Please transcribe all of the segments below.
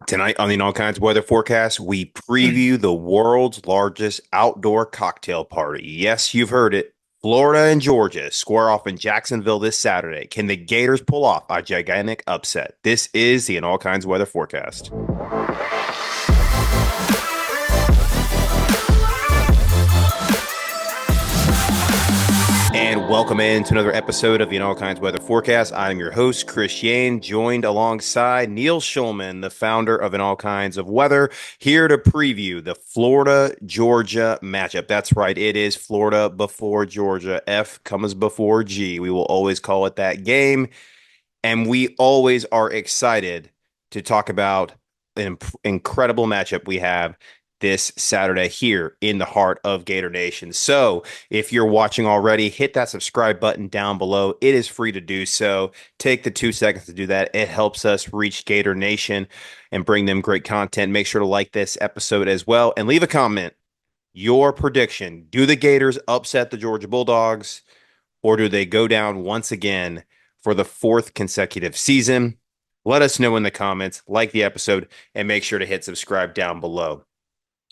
Tonight on the All Kinds Weather Forecast, we preview the world's largest outdoor cocktail party. Yes, you've heard it. Florida and Georgia square off in Jacksonville this Saturday. Can the Gators pull off a gigantic upset? This is the All Kinds Weather Forecast. And welcome in to another episode of the All Kinds Weather Forecast. I'm your host, Chris Yane, joined alongside Neil Schulman, the founder of All Kinds of Weather, here to preview the Florida-Georgia matchup. That's right, it is Florida before Georgia. F comes before G. We will always call it that game. And we always are excited to talk about an incredible matchup we have this Saturday here in the heart of Gator Nation. So if you're watching already, hit that subscribe button down below. It is free to do so. Take the 2 seconds to do that. It helps us reach Gator Nation and bring them great content. Make sure to like this episode as well and leave a comment. Your prediction. Do the Gators upset the Georgia Bulldogs, or do they go down once again for the fourth consecutive season? Let us know in the comments, like the episode, and make sure to hit subscribe down below.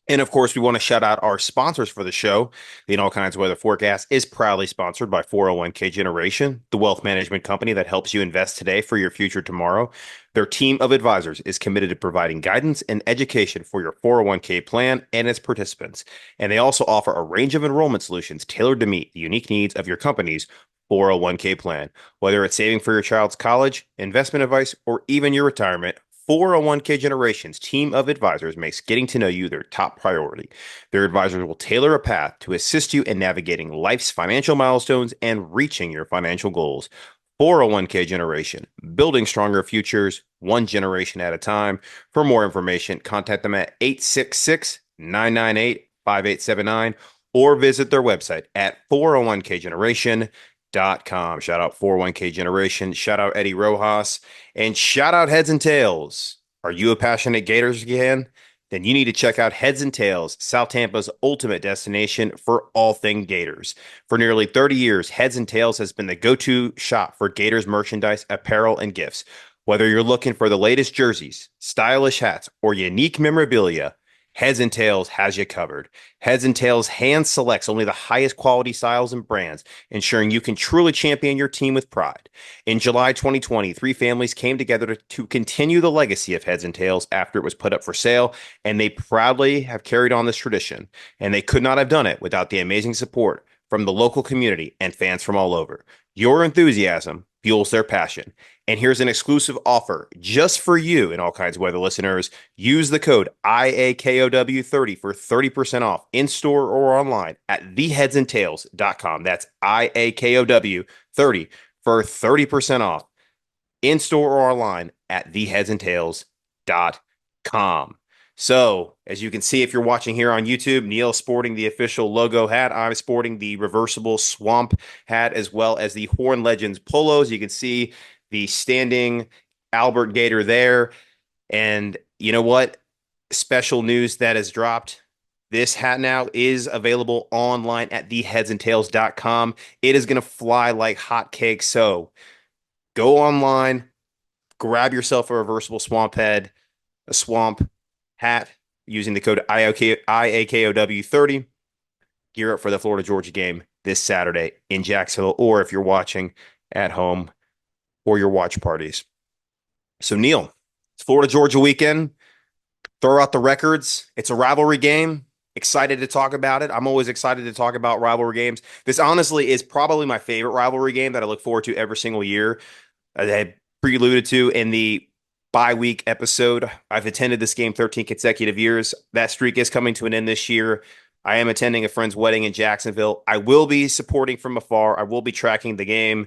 And of course, we want to shout out our sponsors for the show. The All Kinds of Weather Forecast is proudly sponsored by 401k Generation, the wealth management company that helps you invest today for your future tomorrow. Their team of advisors is committed to providing guidance and education for your 401k plan and its participants. And they also offer a range of enrollment solutions tailored to meet the unique needs of your company's 401k plan. Whether it's saving for your child's college, investment advice, or even your retirement, 401k Generation's team of advisors makes getting to know you their top priority. Their advisors will tailor a path to assist you in navigating life's financial milestones and reaching your financial goals. 401k Generation, building stronger futures, one generation at a time. For more information, contact them at 866-998-5879 or visit their website at 401kgeneration.com. Shout out 401k Generation. Shout out Eddie Rojas. And shout out Heads and Tails. Are you a passionate Gators fan? Then you need to check out Heads and Tails, South Tampa's ultimate destination for all things Gators. For nearly 30 years, Heads and Tails has been the go-to shop for Gators merchandise, apparel, and gifts. Whether you're looking for the latest jerseys, stylish hats, or unique memorabilia, Heads and Tails has you covered. Heads and Tails hand selects only the highest quality styles and brands, ensuring you can truly champion your team with pride. In July 2020, three families came together to continue the legacy of Heads and Tails after it was put up for sale, and they proudly have carried on this tradition. And they could not have done it without the amazing support from the local community and fans from all over. Your enthusiasm fuels their passion. And here's an exclusive offer just for you and All Kinds of Weather listeners. Use the code IAKOW30 for 30% off in store or online at theheadsandtails.com. That's IAKOW30 for 30% off in store or online at theheadsandtails.com. So, as you can see, if you're watching here on YouTube, Neil's sporting the official logo hat. I'm sporting the reversible swamp hat, as well as the Horn Legends polos. You can see the standing Albert Gator there. And you know what? Special news that has dropped. This hat now is available online at theheadsandtails.com. It is going to fly like hotcakes. So go online, grab yourself a reversible swamp head, a swamp hat using the code IAKOW30. Gear up for the Florida Georgia game this Saturday in Jacksonville, or if you're watching at home or your watch parties. So, Neil, it's Florida Georgia weekend. Throw out the records. It's a rivalry game. Excited to talk about it. I'm always excited to talk about rivalry games. This honestly is probably my favorite rivalry game that I look forward to every single year. I had preluded to in the bye-week episode. I've attended this game 13 consecutive years. That streak is coming to an end this year. I am attending a friend's wedding in Jacksonville. I will be supporting from afar. I will be tracking the game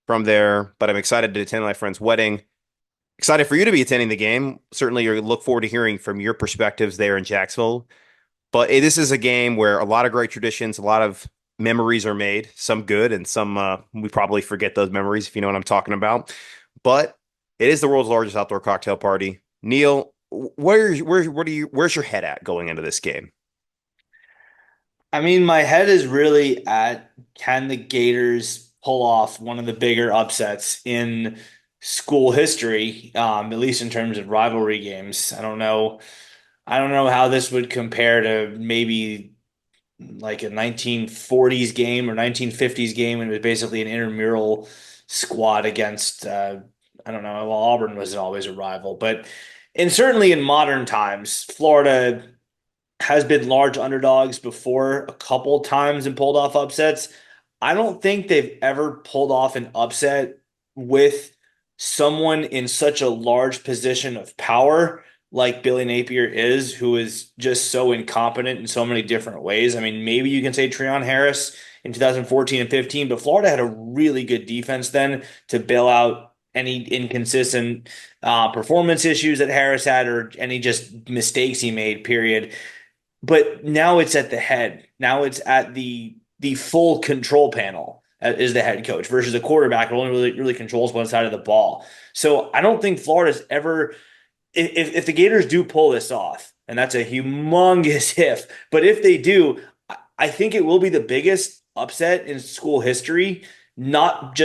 from there, but I'm excited to attend my friend's wedding. Excited for you to be attending the game. Certainly, you look forward to hearing from your perspectives there in Jacksonville. But this is a game where a lot of great traditions, a lot of memories are made, some good and some we probably forget those memories, if you know what I'm talking about. But it is the world's largest outdoor cocktail party. Neil, where's your head at going into this game? I mean, my head is really at can the Gators pull off one of the bigger upsets in school history, at least in terms of rivalry games. I don't know how this would compare to maybe like a 1940s game or 1950s game, and it was basically an intramural squad against I don't know. Well, Auburn was always a rival, but and certainly in modern times, Florida has been large underdogs before a couple times and pulled off upsets. I don't think they've ever pulled off an upset with someone in such a large position of power like Billy Napier is, who is just so incompetent in so many different ways. I mean, maybe you can say Treon Harris in 2014 and 15, but Florida had a really good defense then to bail out any inconsistent performance issues that Harris had or any just mistakes he made, period. But now it's at the head. Now it's at the full control panel is the head coach versus a quarterback who only really controls one side of the ball. So I don't think Florida's ever if the Gators do pull this off, and that's a humongous if, but if they do, I think it will be the biggest upset in school history, not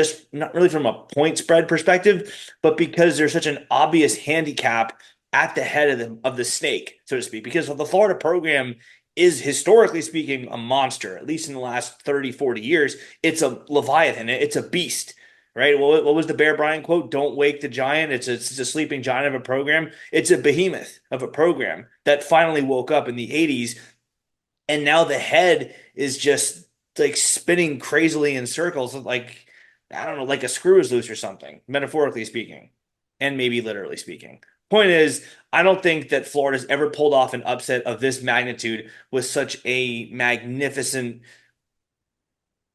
really from a point spread perspective, but because there's such an obvious handicap at the head of the snake, so to speak, because the Florida program is historically speaking a monster, at least in the last 30, 40 years. It's a Leviathan, it's a beast. Right? What was the Bear Bryant quote? Don't wake the giant. It's a sleeping giant of a program. It's a behemoth of a program that finally woke up in the 80s. And now the head is just like spinning crazily in circles, like, I don't know, like a screw is loose or something, metaphorically speaking, and maybe literally speaking. Point is, I don't think that Florida's ever pulled off an upset of this magnitude with such a magnificent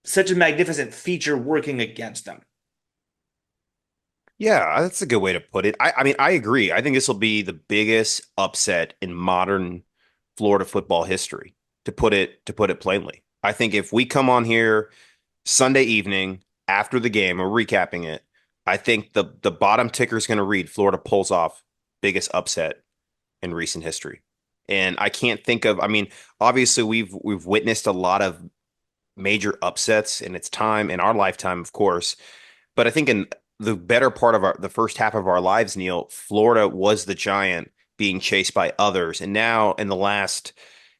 feature working against them. Yeah, that's a good way to put it. I mean, I agree. I think this will be the biggest upset in modern Florida football history, to put it plainly. I think if we come on here Sunday evening after the game, we're recapping it. I think the bottom ticker is going to read Florida pulls off biggest upset in recent history. And I can't think of, I mean, obviously we've witnessed a lot of major upsets in its time, in our lifetime, of course. But I think in the better part of the first half of our lives, Neil, Florida was the giant being chased by others. And now in the last,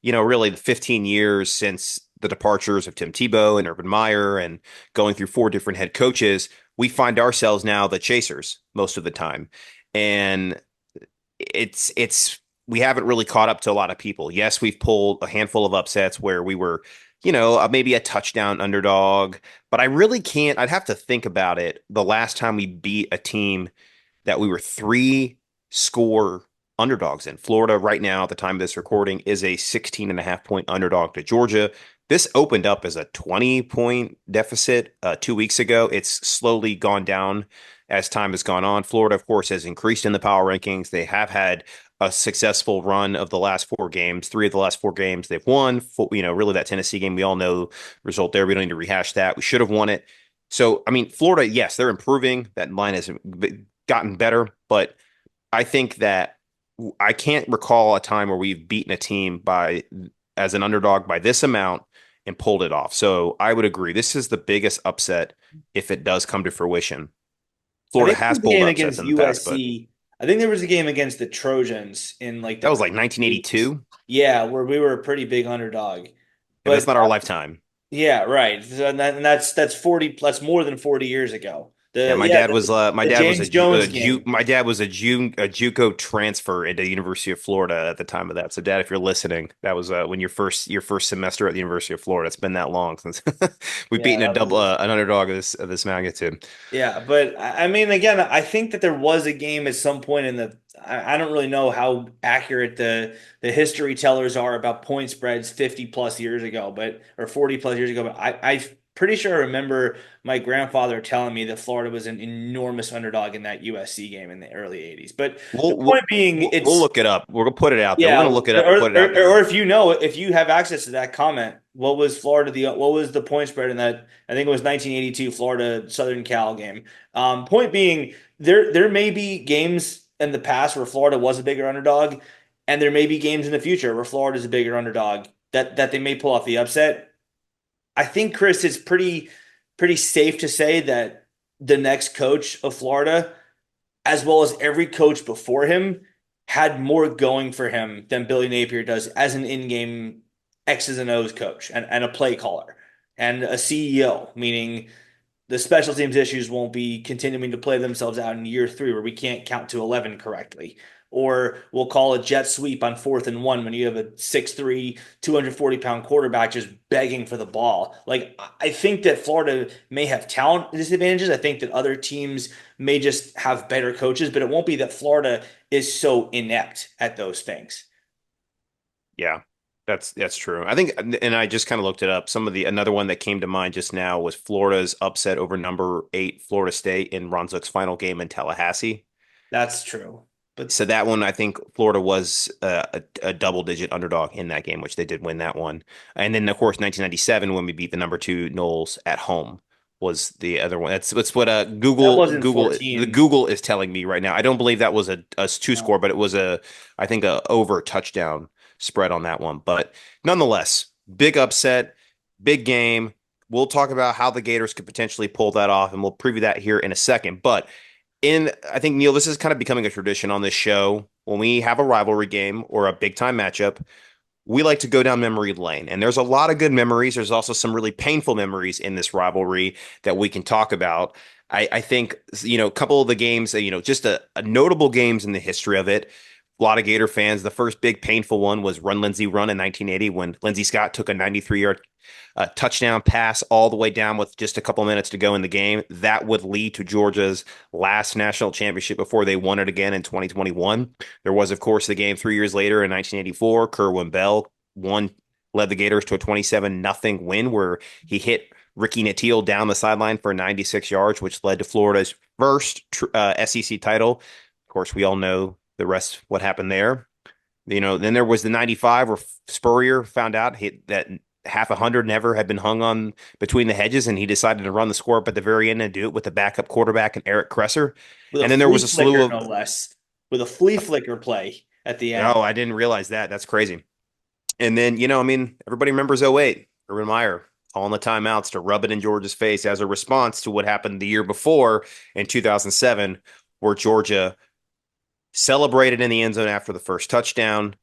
really 15 years since the departures of Tim Tebow and Urban Meyer and going through four different head coaches, we find ourselves now the chasers most of the time. And it's we haven't really caught up to a lot of people. Yes, we've pulled a handful of upsets where we were, maybe a touchdown underdog, but I really can't. I'd have to think about it. The last time we beat a team that we were three score underdogs in. Florida right now at the time of this recording is a 16 and a half point underdog to Georgia. This opened up as a 20-point deficit 2 weeks ago. It's slowly gone down as time has gone on. Florida, of course, has increased in the power rankings. They have had a successful run of the last four games. Three of the last four games they've won. Really that Tennessee game, we all know the result there. We don't need to rehash that. We should have won it. So, I mean, Florida, yes, they're improving. That line has gotten better, but I think that I can't recall a time where we've beaten a team as an underdog by this amount and pulled it off. So I would agree. This is the biggest upset if it does come to fruition. I Florida think there has was a pulled game upsets against in the past, but USC. I think there was a game against the Trojans in like that the was like early 80s. 1982. Yeah, where we were a pretty big underdog. Yeah, that's But not our lifetime. yeah, right. So, and that's 40 plus more than 40 years ago. Yeah, my The dad was James Jones game. my dad was a JUCO transfer into the University of Florida at the time of that. So, Dad, if you're listening, that was when your first semester at the University of Florida. It's been that long since we've Yeah, beaten that was an underdog of this magnitude. Yeah, but I mean, again, I think that there was a game at some point in the. I don't really know how accurate the history tellers are about point spreads 50 plus years ago, but or 40 plus years ago. But I'm pretty sure I remember my grandfather telling me that Florida was an enormous underdog in that USC game in the early 80s. But the We'll we'll point being, we'll it's look it up. We're gonna put it out there. We're yeah, gonna look it up and put it out or there. if if you have access to that comment, what was the point spread in that? I think it was 1982 Florida Southern Cal game. Point being, there may be games in the past where Florida was a bigger underdog, and there may be games in the future where Florida is a bigger underdog that they may pull off the upset. I think Chris, it's pretty safe to say that the next coach of Florida as well as every coach before him, had more going for him than Billy Napier does as an in-game X's and O's coach and a play caller and a CEO, meaning the special teams issues won't be continuing to play themselves out in year three where we can't count to 11 correctly. Or we'll call a jet sweep on 4th and 1 when you have a 6'3", 240-pound quarterback just begging for the ball. Like, I think that Florida may have talent disadvantages. I think that other teams may just have better coaches, but it won't be that Florida is so inept at those things. Yeah, that's true. I think, and I just kind of looked it up. Some of the another one that came to mind just now was Florida's upset over number 8 Florida State in Ron Zook's final game in Tallahassee. That's true. But So that one, I think Florida was a double-digit underdog in that game, which they did win that one. And then, of course, 1997 when we beat the number 2 Knowles at home was the other one. That's what that Google wasn't Google the 14. Google is telling me right now. I don't believe that was a two No. score, but it was I think a over touchdown spread on that one. But nonetheless, big upset, big game. We'll talk about how the Gators could potentially pull that off, and we'll preview that here in a second. But I think, Neil, this is kind of becoming a tradition on this show. When we have a rivalry game or a big time matchup, we like to go down memory lane. And there's a lot of good memories. There's also some really painful memories in this rivalry that we can talk about. I think, a couple of the games, just a notable games in the history of it. A lot of Gator fans, the first big painful one was Run Lindsey Run in 1980 when Lindsey Scott took a 93-yard touchdown pass all the way down with just a couple minutes to go in the game. That would lead to Georgia's last national championship before they won it again in 2021. There was, of course, the game 3 years later in 1984. Kerwin Bell led the Gators to a 27-0 win where he hit Ricky Nattiel down the sideline for 96 yards, which led to Florida's first SEC title. Of course, we all know the rest, what happened there. Then there was the 95 where Spurrier found out that half a hundred never had been hung on between the hedges, and he decided to run the score up at the very end and do it with the backup quarterback and Eric Kresser. With a And then there flea was a slew flicker, of, no less. With a flea flicker play at the end. oh, I didn't realize that. That's crazy. And then, everybody remembers '08, Urban Meyer calling the timeouts to rub it in Georgia's face as a response to what happened the year before in 2007, where Georgia celebrated in the end zone after the first touchdown,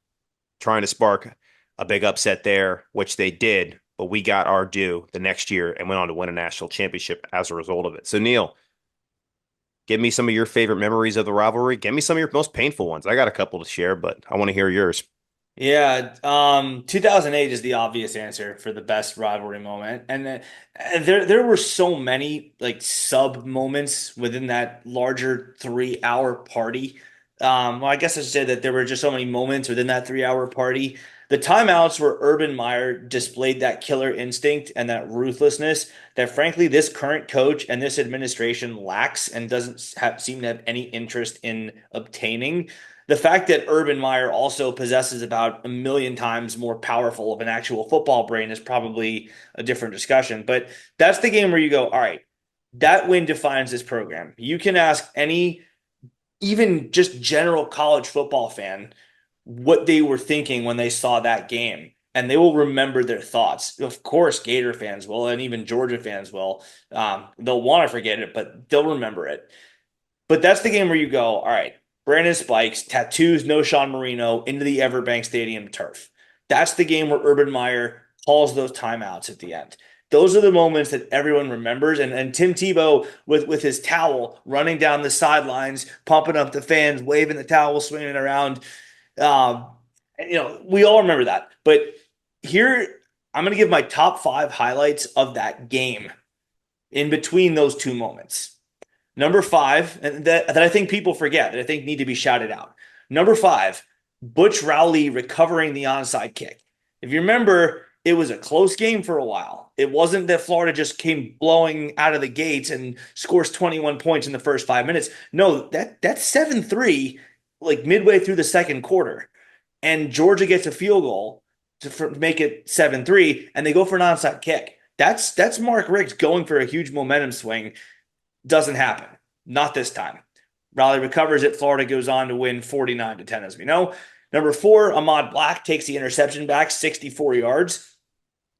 trying to spark a big upset there, which they did. But we got our due the next year and went on to win a national championship as a result of it. So, Neil, give me some of your favorite memories of the rivalry. Give me some of your most painful ones. I got a couple to share, but I want to hear yours. Yeah, 2008 is the obvious answer for the best rivalry moment. And there were so many like sub moments within that larger 3 hour party. Well, I guess I should say that there were just so many moments within that 3 hour party. The timeouts where Urban Meyer displayed that killer instinct and that ruthlessness that frankly this current coach and this administration lacks and doesn't seem to have any interest in obtaining. The fact that Urban Meyer also possesses about a million times more powerful of an actual football brain is probably a different discussion. But that's the game where you go, all right, that win defines this program. You can ask any, even just general college football fan, what they were thinking when they saw that game. And they will remember their thoughts. Of course, Gator fans will, and even Georgia fans will. They'll want to forget it, but they'll remember it. But that's the game where you go, all right, Brandon Spikes, tattoos, no Sean Marino into the Everbank Stadium turf. That's the game where Urban Meyer calls those timeouts at the end. Those are the moments that everyone remembers. And Tim Tebow with his towel running down the sidelines, pumping up the fans, waving the towel, swinging it around. Um, we all remember that. But here, I'm going to give my top 5 highlights of that game in between those two moments. Number 5, and that I think people forget, that I think need to be shouted out. Number 5, Butch Rowley recovering the onside kick. If you remember, it was a close game for a while. It wasn't that Florida just came blowing out of the gates and scores 21 points in the first 5 minutes. No, that's 7-3, like midway through the second quarter. And Georgia gets a field goal to make it 7-3, and they go for an onside kick. That's Mark Riggs going for a huge momentum swing. Doesn't happen. Not this time. Raleigh recovers it. Florida goes on to win 49-10, as we know. Number 4, Ahmad Black takes the interception back 64 yards.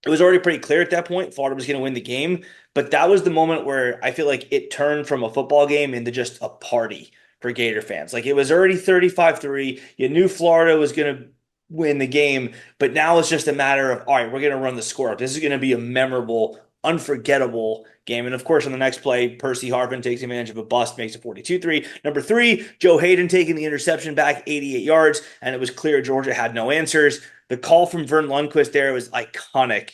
It was already pretty clear at that point Florida was going to win the game, but that was the moment where I feel like it turned from a football game into just a party, for Gator fans. Like it was already 35-3. You knew Florida was going to win the game, but now it's just a matter of, all right, we're going to run the score up. This is going to be a memorable, unforgettable game. And of course, on the next play, Percy Harvin takes advantage of a bust, makes it 42-3. Number three, Joe Hayden taking the interception back 88 yards, and it was clear Georgia had no answers. The call from Vern Lundquist there was iconic.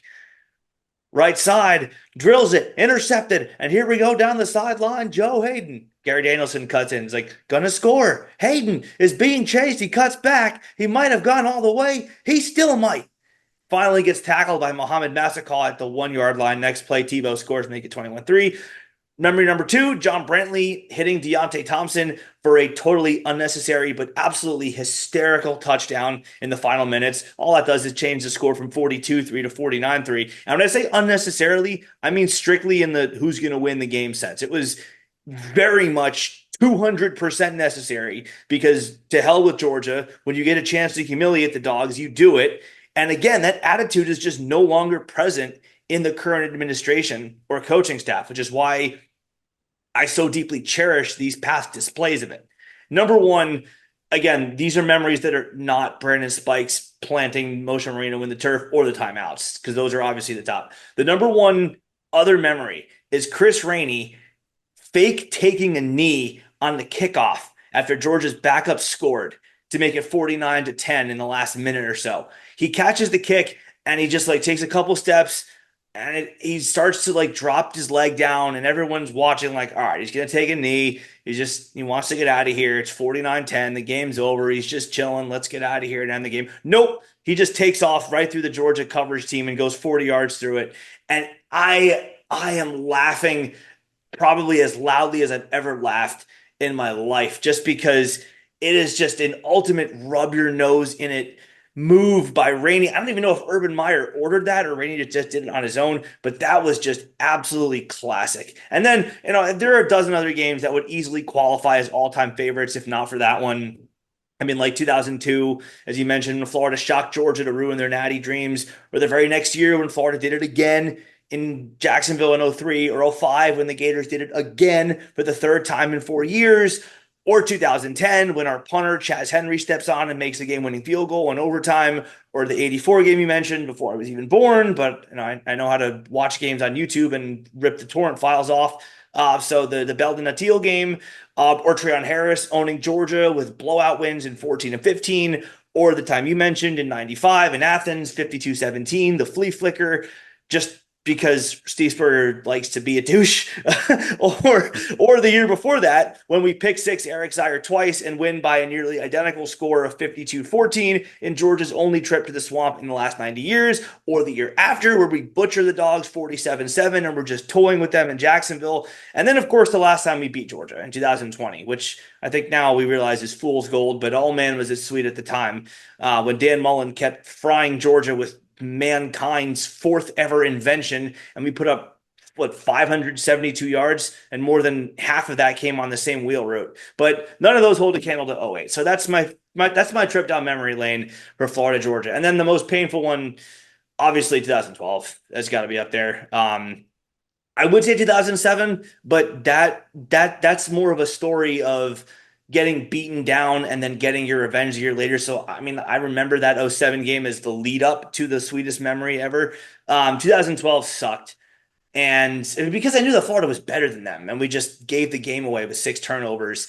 Right side, drills it, intercepted, and here we go down the sideline. Joe Hayden. Gary Danielson cuts in. He's like, gonna score. Hayden is being chased. He cuts back. He might have gone all the way. He still might. Finally gets tackled by Mohamed Massacall at the 1 yard line. Next play, Tebow scores, make it 21-3. Memory number two, John Brantley hitting Deontay Thompson for a totally unnecessary but absolutely hysterical touchdown in the final minutes. All that does is change the score from 42-3 to 49-3. And when I say unnecessarily, I mean strictly in the who's going to win the game sense. It was very much 200% necessary because to hell with Georgia, when you get a chance to humiliate the Dogs, you do it. And again, that attitude is just no longer present in the current administration or coaching staff, which is why I so deeply cherish these past displays of it. Number one, again, these are memories that are not Brandon Spikes planting Moshe Marino in the turf or the timeouts, because those are obviously the top. The number one other memory is Chris Rainey fake taking a knee on the kickoff after Georgia's backup scored to make it 49-10 in the last minute or so. He catches the kick and he just takes a couple steps and he starts to drop his leg down and everyone's watching all right, he's going to take a knee. He wants to get out of here. It's 49-10. The game's over. He's just chilling. Let's get out of here and end the game. Nope. He just takes off right through the Georgia coverage team and goes 40 yards through it. And I am laughing probably as loudly as I've ever laughed in my life, just because it is just an ultimate rub your nose in it move by Rainey. I don't even know if Urban Meyer ordered that or Rainey just did it on his own, but that was just absolutely classic. And then, there are a dozen other games that would easily qualify as all-time favorites, if not for that one. I mean, like 2002, as you mentioned, Florida shocked Georgia to ruin their natty dreams, or the very next year when Florida did it again in Jacksonville in 03, or 05 when the Gators did it again for the third time in 4 years. Or 2010, when our punter, Chaz Henry, steps on and makes the game-winning field goal in overtime, or the 84 game you mentioned before I was even born, but I know how to watch games on YouTube and rip the torrent files off. So the Belden Atil game, or Treon Harris owning Georgia with blowout wins in 14 and 15, or the time you mentioned in 95 in Athens, 52-17, the flea flicker, just because Steve Spurrier likes to be a douche, or the year before that when we pick six Eric Zier twice and win by a nearly identical score of 52-14 in Georgia's only trip to the swamp in the last 90 years, or the year after where we butcher the Dogs 47-7 and we're just toying with them in Jacksonville. And then, of course, the last time we beat Georgia in 2020, which I think now we realize is fool's gold, but oh man, was it sweet at the time when Dan Mullen kept frying Georgia with mankind's fourth ever invention, and we put up 572 yards, and more than half of that came on the same wheel route. But none of those hold a candle to 08. So that's my trip down memory lane for Florida Georgia. And then the most painful one, obviously 2012, has got to be up there. I would say 2007, but that's more of a story of getting beaten down and then getting your revenge a year later. So, I mean, I remember that 07 game as the lead up to the sweetest memory ever. 2012 sucked. And because I knew that Florida was better than them and we just gave the game away with 6 turnovers.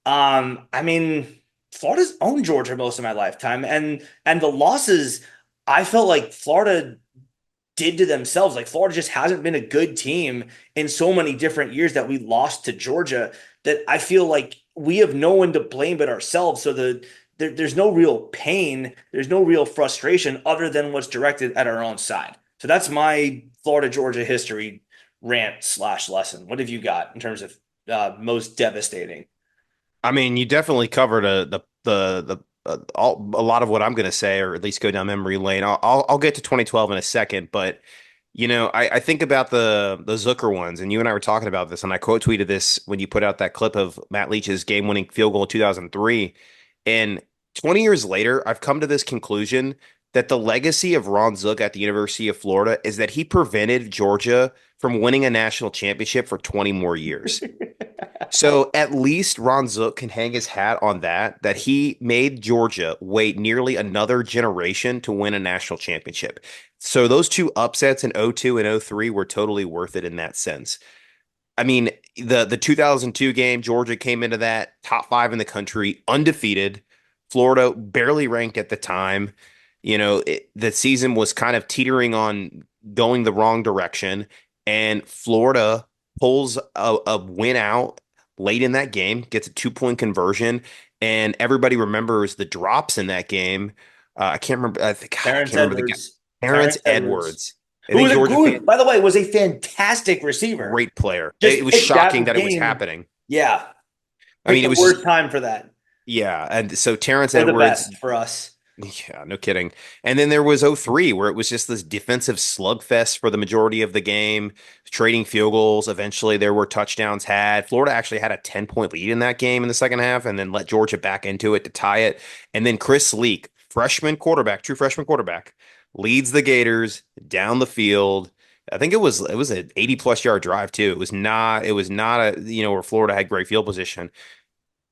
I mean, Florida's owned Georgia most of my lifetime. And the losses, I felt like Florida did to themselves. Like Florida just hasn't been a good team in so many different years that we lost to Georgia, that I feel like we have no one to blame but ourselves. So there's no real pain. There's no real frustration other than what's directed at our own side. So that's my Florida Georgia history rant / lesson. What have you got in terms of most devastating? I mean, you definitely covered a lot of what I'm going to say, or at least go down memory lane. I'll get to 2012 in a second, but I think about the Zucker ones, and you and I were talking about this, and I quote tweeted this when you put out that clip of Matt Leach's game-winning field goal in 2003. And 20 years later, I've come to this conclusion that the legacy of Ron Zook at the University of Florida is that he prevented Georgia from winning a national championship for 20 more years. So at least Ron Zook can hang his hat on that he made Georgia wait nearly another generation to win a national championship. So those two upsets in '02 and '03 were totally worth it in that sense. I mean, the 2002 game, Georgia came into that top five in the country, undefeated. Florida barely ranked at the time. The season was kind of teetering on going the wrong direction, and Florida pulls a win out late in that game, gets a 2-point conversion, and everybody remembers the drops in that game. I can't remember. I Terrence can't remember the guy. Edwards. Terrence Terrence Edwards. Edwards. I Who think was a Georgia fan, good, by the way, was a fantastic receiver. great player. Just It was picked out shocking the that it was game. happening. Yeah. I Picked mean, it the was just worst time for that. yeah, and so Terrence Or the Edwards, best for us. yeah, no kidding. And then there was '03 where it was just this defensive slugfest for the majority of the game, trading field goals. Eventually, there were touchdowns had. Florida actually had a 10-point lead in that game in the second half, and then let Georgia back into it to tie it. And then Chris Leak, freshman quarterback, true freshman quarterback, leads the Gators down the field. I think it was an 80+ yard drive too. It was not a where Florida had great field position,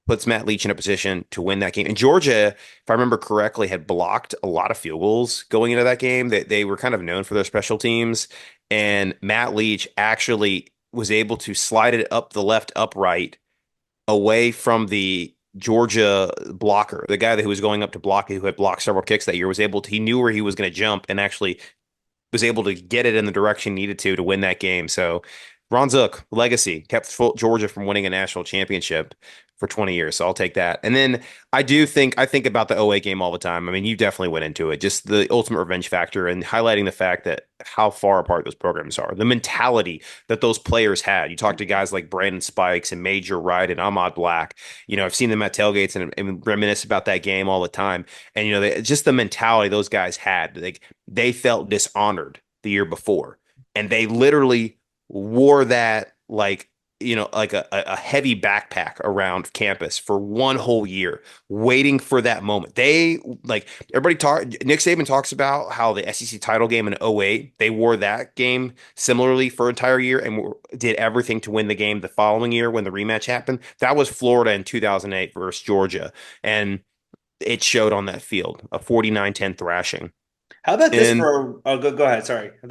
puts Matt Leach in a position to win that game. And Georgia, if I remember correctly, had blocked a lot of field goals going into that game. They were kind of known for their special teams. And Matt Leach actually was able to slide it up the left upright away from the Georgia blocker. The guy who was going up to block, who had blocked several kicks that year, he knew where he was going to jump and actually was able to get it in the direction needed to win that game. So Ron Zook, legacy, kept Georgia from winning a national championship for 20 years. So I'll take that. And then I think about the '08 game all the time. I mean, you definitely went into it, just the ultimate revenge factor and highlighting the fact that how far apart those programs are, the mentality that those players had. You talk to guys like Brandon Spikes and Major Wright and Ahmad Black. I've seen them at tailgates and reminisce about that game all the time. And just the mentality those guys had, like they felt dishonored the year before, and they literally wore that like a heavy backpack around campus for one whole year, waiting for that moment. They like everybody talk. Nick Saban talks about how the SEC title game in '08, they wore that game similarly for an entire year and did everything to win the game the following year when the rematch happened. That was Florida in 2008 versus Georgia, and it showed on that field, a 49-10 thrashing. How about this And for, oh, go ahead. Sorry. and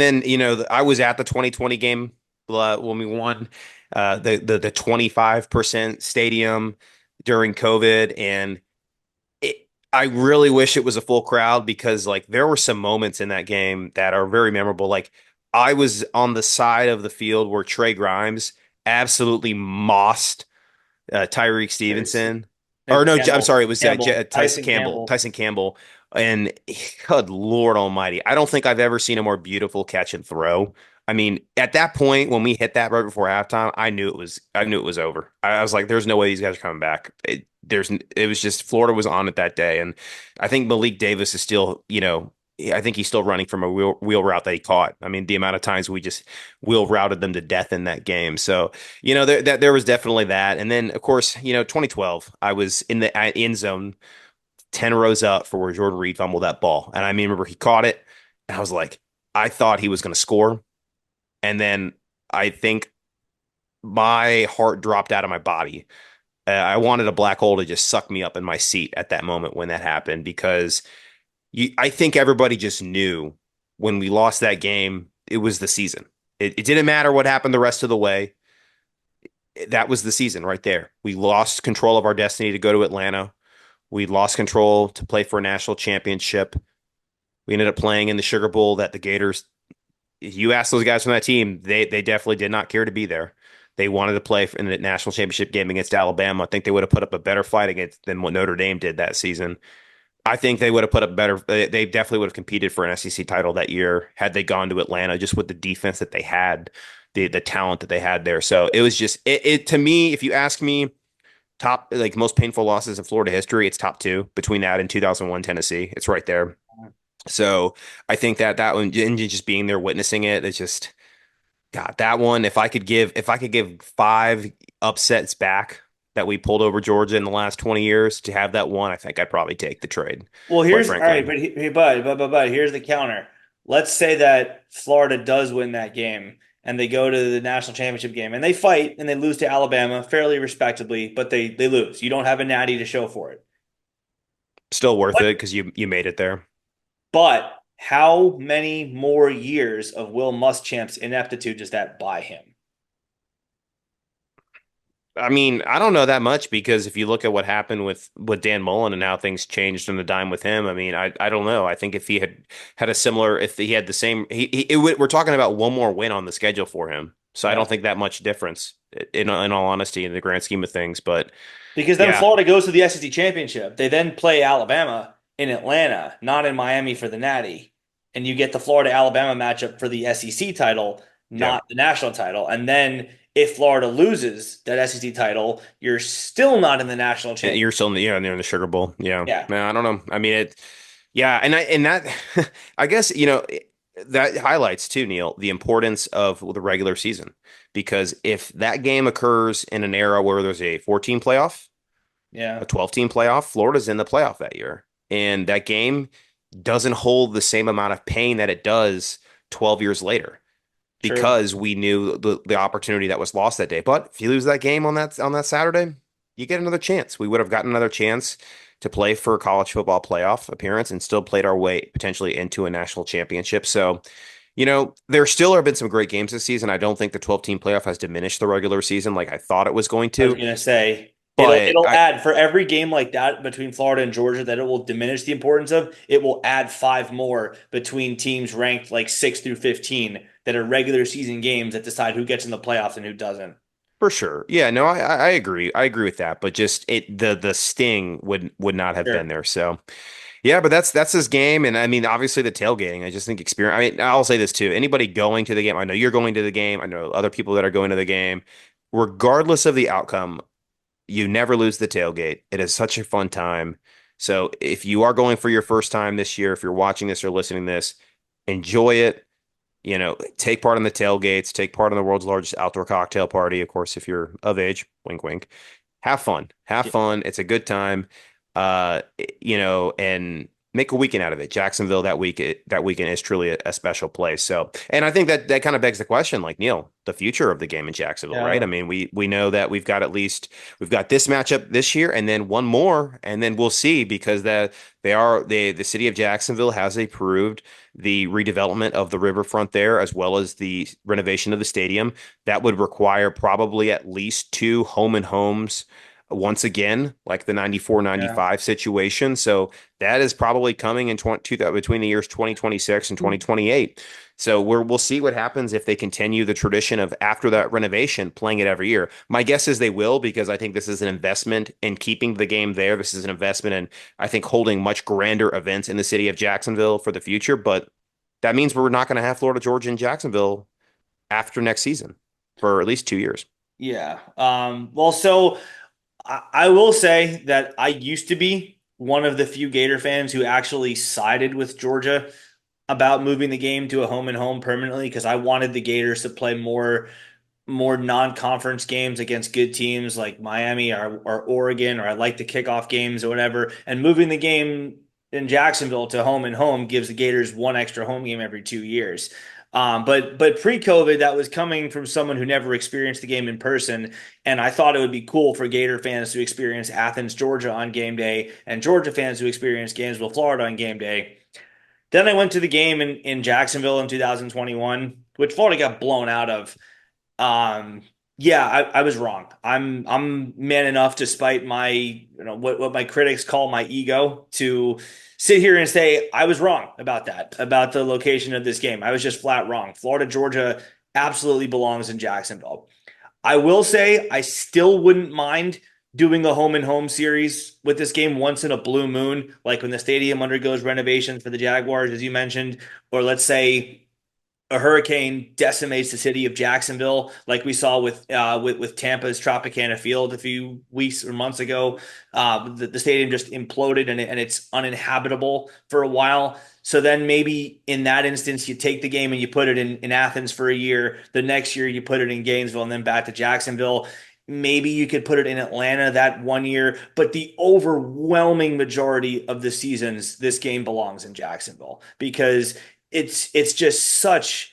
then I was at the 2020 game when we won the 25% stadium during COVID, and I really wish it was a full crowd because like there were some moments in that game that are very memorable. Like I was on the side of the field where Trey Grimes absolutely mossed Tyreek Stevenson. No, Or no, I'm Campbell. sorry, it was Campbell. Tyson Tyson Campbell. Campbell. Tyson Campbell. And good Lord Almighty, I don't think I've ever seen a more beautiful catch and throw. I mean, at that point when we hit that right before halftime, I knew it was over. I was like, there's no way these guys are coming back. It was just Florida was on it that day, and I think Malik Davis is still, I think he's still running from a wheel route that he caught. I mean, the amount of times we just wheel routed them to death in that game. So there was definitely that. And then, of course, 2012, I was in the end zone 10 rows up for where Jordan Reed fumbled that ball. And I mean, remember he caught it, and I was like, I thought he was going to score. And then I think my heart dropped out of my body. I wanted a black hole to just suck me up in my seat at that moment when that happened because I think everybody just knew when we lost that game, it was the season. It didn't matter what happened the rest of the way. That was the season right there. We lost control of our destiny to go to Atlanta. We lost control to play for a national championship. We ended up playing in the Sugar Bowl that the Gators, you ask those guys from that team, they definitely did not care to be there. They wanted to play in the national championship game against Alabama. I think they would have put up a better fight against than what Notre Dame did that season. I think they would have put up better. They definitely would have competed for an SEC title that year had they gone to Atlanta, just with the defense that they had, the talent that they had there. So it was just it to me. If you ask me, top like most painful losses in Florida history, it's top two between that and 2001 Tennessee. It's right there. So I think that one, and just being there witnessing it, it's just God, that one. If I could give five upsets back, that we pulled over Georgia in the last 20 years. To have that one, I think I'd probably take the trade, Well, quite here's all right, frankly. but but here's the counter. Let's say that Florida does win that game and they go to the national championship game and they fight and they lose to Alabama fairly respectably, but they lose. You don't have a natty to show for it. Still worth But it because you made it there. but how many more years of Will Muschamp's ineptitude does that buy him? I mean, I don't know that much because if you look at what happened with Dan Mullen and how things changed on the dime with him, I mean, I don't know. I think if he had a similar, if he had the same, we're talking about one more win on the schedule for him, so I Yeah. don't think that much difference in all honesty in the grand scheme of things. But Because then yeah, Florida goes to the SEC championship. They then play Alabama in Atlanta, not in Miami for the Natty. And you get the Florida Alabama matchup for the SEC title, yeah, not the national title. And then if Florida loses that SEC title, you're still not in the national you're championship. still in the near in the Sugar Bowl. Yeah, Yeah, man, I don't know. I mean, yeah, and that, I guess that highlights too, Neil, the importance of the regular season because if that game occurs in an era where there's a 14 playoff, a yeah, 12-team playoff, Florida's in the playoff that year, and that game doesn't hold the same amount of pain that it does 12 years later true. because we knew the opportunity that was lost that day. But if you lose that game on that Saturday, you get another chance. We would have gotten another chance to play for a college football playoff appearance and still played our way potentially into a national championship. So, there still have been some great games this season. I don't think the 12-team playoff has diminished the regular season like I thought it was going I was to. gonna say But it'll add for every game like that between Florida and Georgia that it will diminish the importance of, it will add five more between teams ranked like 6 through 15 that are regular season games that decide who gets in the playoffs and who doesn't. for sure, yeah, no, I agree. I agree with that. But just the sting would not have been Sure. there. So yeah, but that's his game, and I mean, obviously the tailgating. I just think experience. I mean, I'll say this too: anybody going to the game, I know you're going to the game. I know other people that are going to the game. Regardless of the outcome, you never lose the tailgate. It is such a fun time. So if you are going for your first time this year, if you're watching this or listening to this, enjoy it. Take part in the tailgates, take part in the world's largest outdoor cocktail party. Of course, if you're of age, wink, wink. Have fun. Have Yeah. fun. It's a good time. And make a weekend out of it. Jacksonville that weekend is truly a special place. So, and I think that kind of begs the question, like Neil, the future of the game in Jacksonville, right? I Yeah. mean, we know that we've got this matchup this year, and then one more, and then we'll see because the city of Jacksonville has approved the redevelopment of the riverfront there, as well as the renovation of the stadium. That would require probably at least two home and homes once again, like the 94 Yeah. 95 situation. So that is probably coming in between the years 2026 and 2028. So we'll see what happens if they continue the tradition of after that renovation playing it every year. My guess is they will because I think this is an investment in keeping the game there. This is an investment in I think holding much grander events in the city of Jacksonville for the future. But that means we're not going to have Florida Georgia in Jacksonville after next season for at least 2 years. Yeah. Well, so I will say that I used to be one of the few Gator fans who actually sided with Georgia about moving the game to a home and home permanently because I wanted the Gators to play more non-conference games against good teams like Miami or Oregon, or I like the kickoff games or whatever. And moving the game in Jacksonville to home and home gives the Gators one extra home game every 2 years. But pre-COVID, that was coming from someone who never experienced the game in person, and I thought it would be cool for Gator fans to experience Athens, Georgia on game day, and Georgia fans to experience Gainesville, Florida on game day. Then I went to the game in Jacksonville in 2021, which Florida got blown out of. Um, yeah, I was wrong. I'm man enough, despite my what my critics call my ego, to sit here and say I was wrong about that, about the location of this game. I was just flat wrong. Florida, Georgia absolutely belongs in Jacksonville. I will say I still wouldn't mind doing a home and home series with this game once in a blue moon, like when the stadium undergoes renovations for the Jaguars, as you mentioned, or let's say a hurricane decimates the city of Jacksonville, like we saw with Tampa's Tropicana Field a few weeks or months ago. The stadium just imploded and it's uninhabitable for a while. So then maybe in that instance, you take the game and you put it in Athens for a year. The next year, you put it in Gainesville and then back to Jacksonville. Maybe you could put it in Atlanta that one year, but the overwhelming majority of the seasons, this game belongs in Jacksonville because it's just such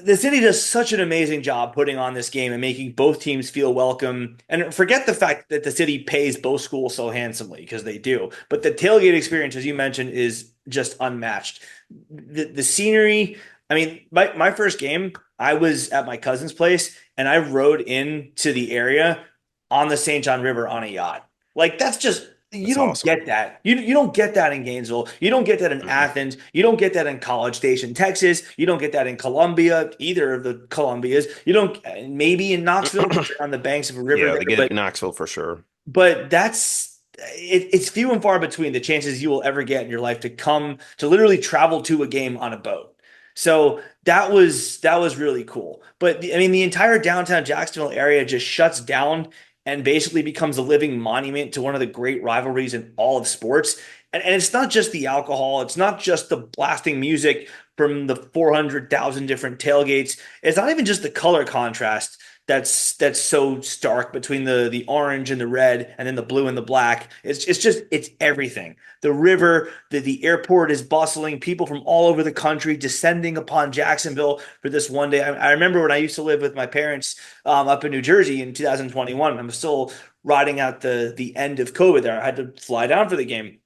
the city does such an amazing job putting on this game and making both teams feel welcome. And forget the fact that the city pays both schools so handsomely because they do. But the tailgate experience, as you mentioned, is just unmatched. The scenery, I mean, my first game, I was at my cousin's place and I rode into the area on the St. John River on a yacht. Like that's just you That's don't awesome. get that. You don't get that in Gainesville. You don't get that in Mhm. Athens. You don't get that in College Station, Texas. You don't get that in Columbia, either of the Columbias. You don't maybe in Knoxville because they're on the banks of a river Yeah, there, they get it in Knoxville for sure. but it's few and far between the chances you will ever get in your life to come to literally travel to a game on a boat. So that was really cool. But I mean, the entire downtown Jacksonville area just shuts down and basically becomes a living monument to one of the great rivalries in all of sports. And it's not just the alcohol, it's not just the blasting music from the 400,000 different tailgates. It's not even just the color contrast that's so stark between the orange and the red and then the blue and the black. It's everything. The river, the airport is bustling, people from all over the country descending upon Jacksonville for this one day. I remember when I used to live with my parents up in New Jersey in 2021. I'm still riding out the end of COVID there. I had to fly down for the game.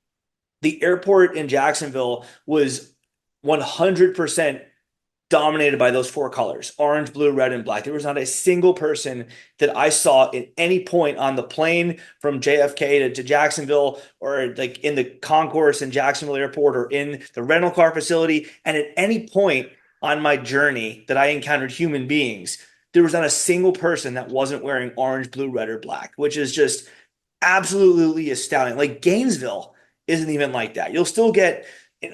The airport in Jacksonville was 100% dominated by those four colors: orange, blue, red, and black. There was not a single person that I saw at any point on the plane from JFK to Jacksonville or like in the concourse in Jacksonville Airport or in the rental car facility. And at any point on my journey that I encountered human beings, there was not a single person that wasn't wearing orange, blue, red, or black, which is just absolutely astounding. Like Gainesville isn't even like that. You'll still get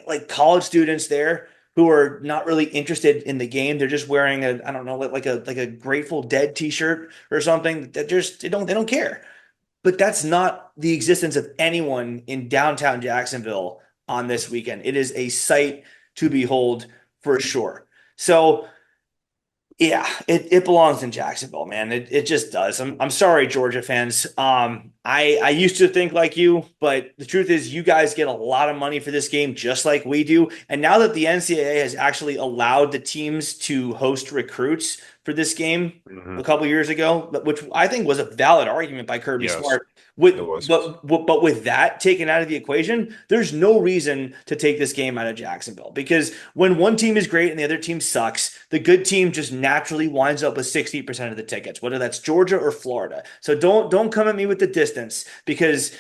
like college students there who are not really interested in the game. They're just wearing a, I don't know, like a Grateful Dead t-shirt or something. That just they don't care. But that's not the existence of anyone in downtown Jacksonville on this weekend. It is a sight to behold for sure. So yeah, it belongs in Jacksonville, man. It just does. I'm sorry, Georgia fans. I used to think like you, but the truth is you guys get a lot of money for this game just like we do. And now that the NCAA has actually allowed the teams to host recruits for this game a Mhm. couple years ago, which I think was a valid argument by Kirby Yes, Smart. it With was. but with that taken out of the equation, there's no reason to take this game out of Jacksonville because when one team is great and the other team sucks, the good team just naturally winds up with 60% of the tickets, whether that's Georgia or Florida. So don't come at me with the distance because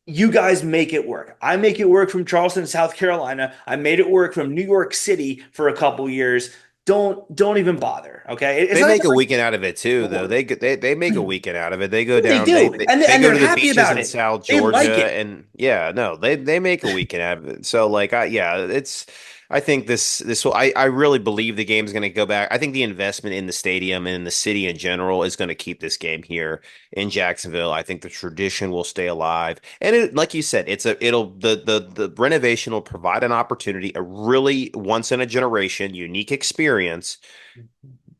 you guys make it work. I make it work from Charleston, South Carolina. I made it work from New York City for a couple years. Don't even bother. Okay, it's They not make even a like weekend out of it too, though. They make a weekend out of it. They go they down. do, and They and go they're to the happy beaches about in it. South They like Georgia, it. and yeah, no, they make a weekend out of it. So like, yeah, it's. I think this will. I really believe the game is going to go back. I think the investment in the stadium and in the city in general is going to keep this game here in Jacksonville. I think the tradition will stay alive, and like you said, the renovation will provide an opportunity, a really once in a generation unique experience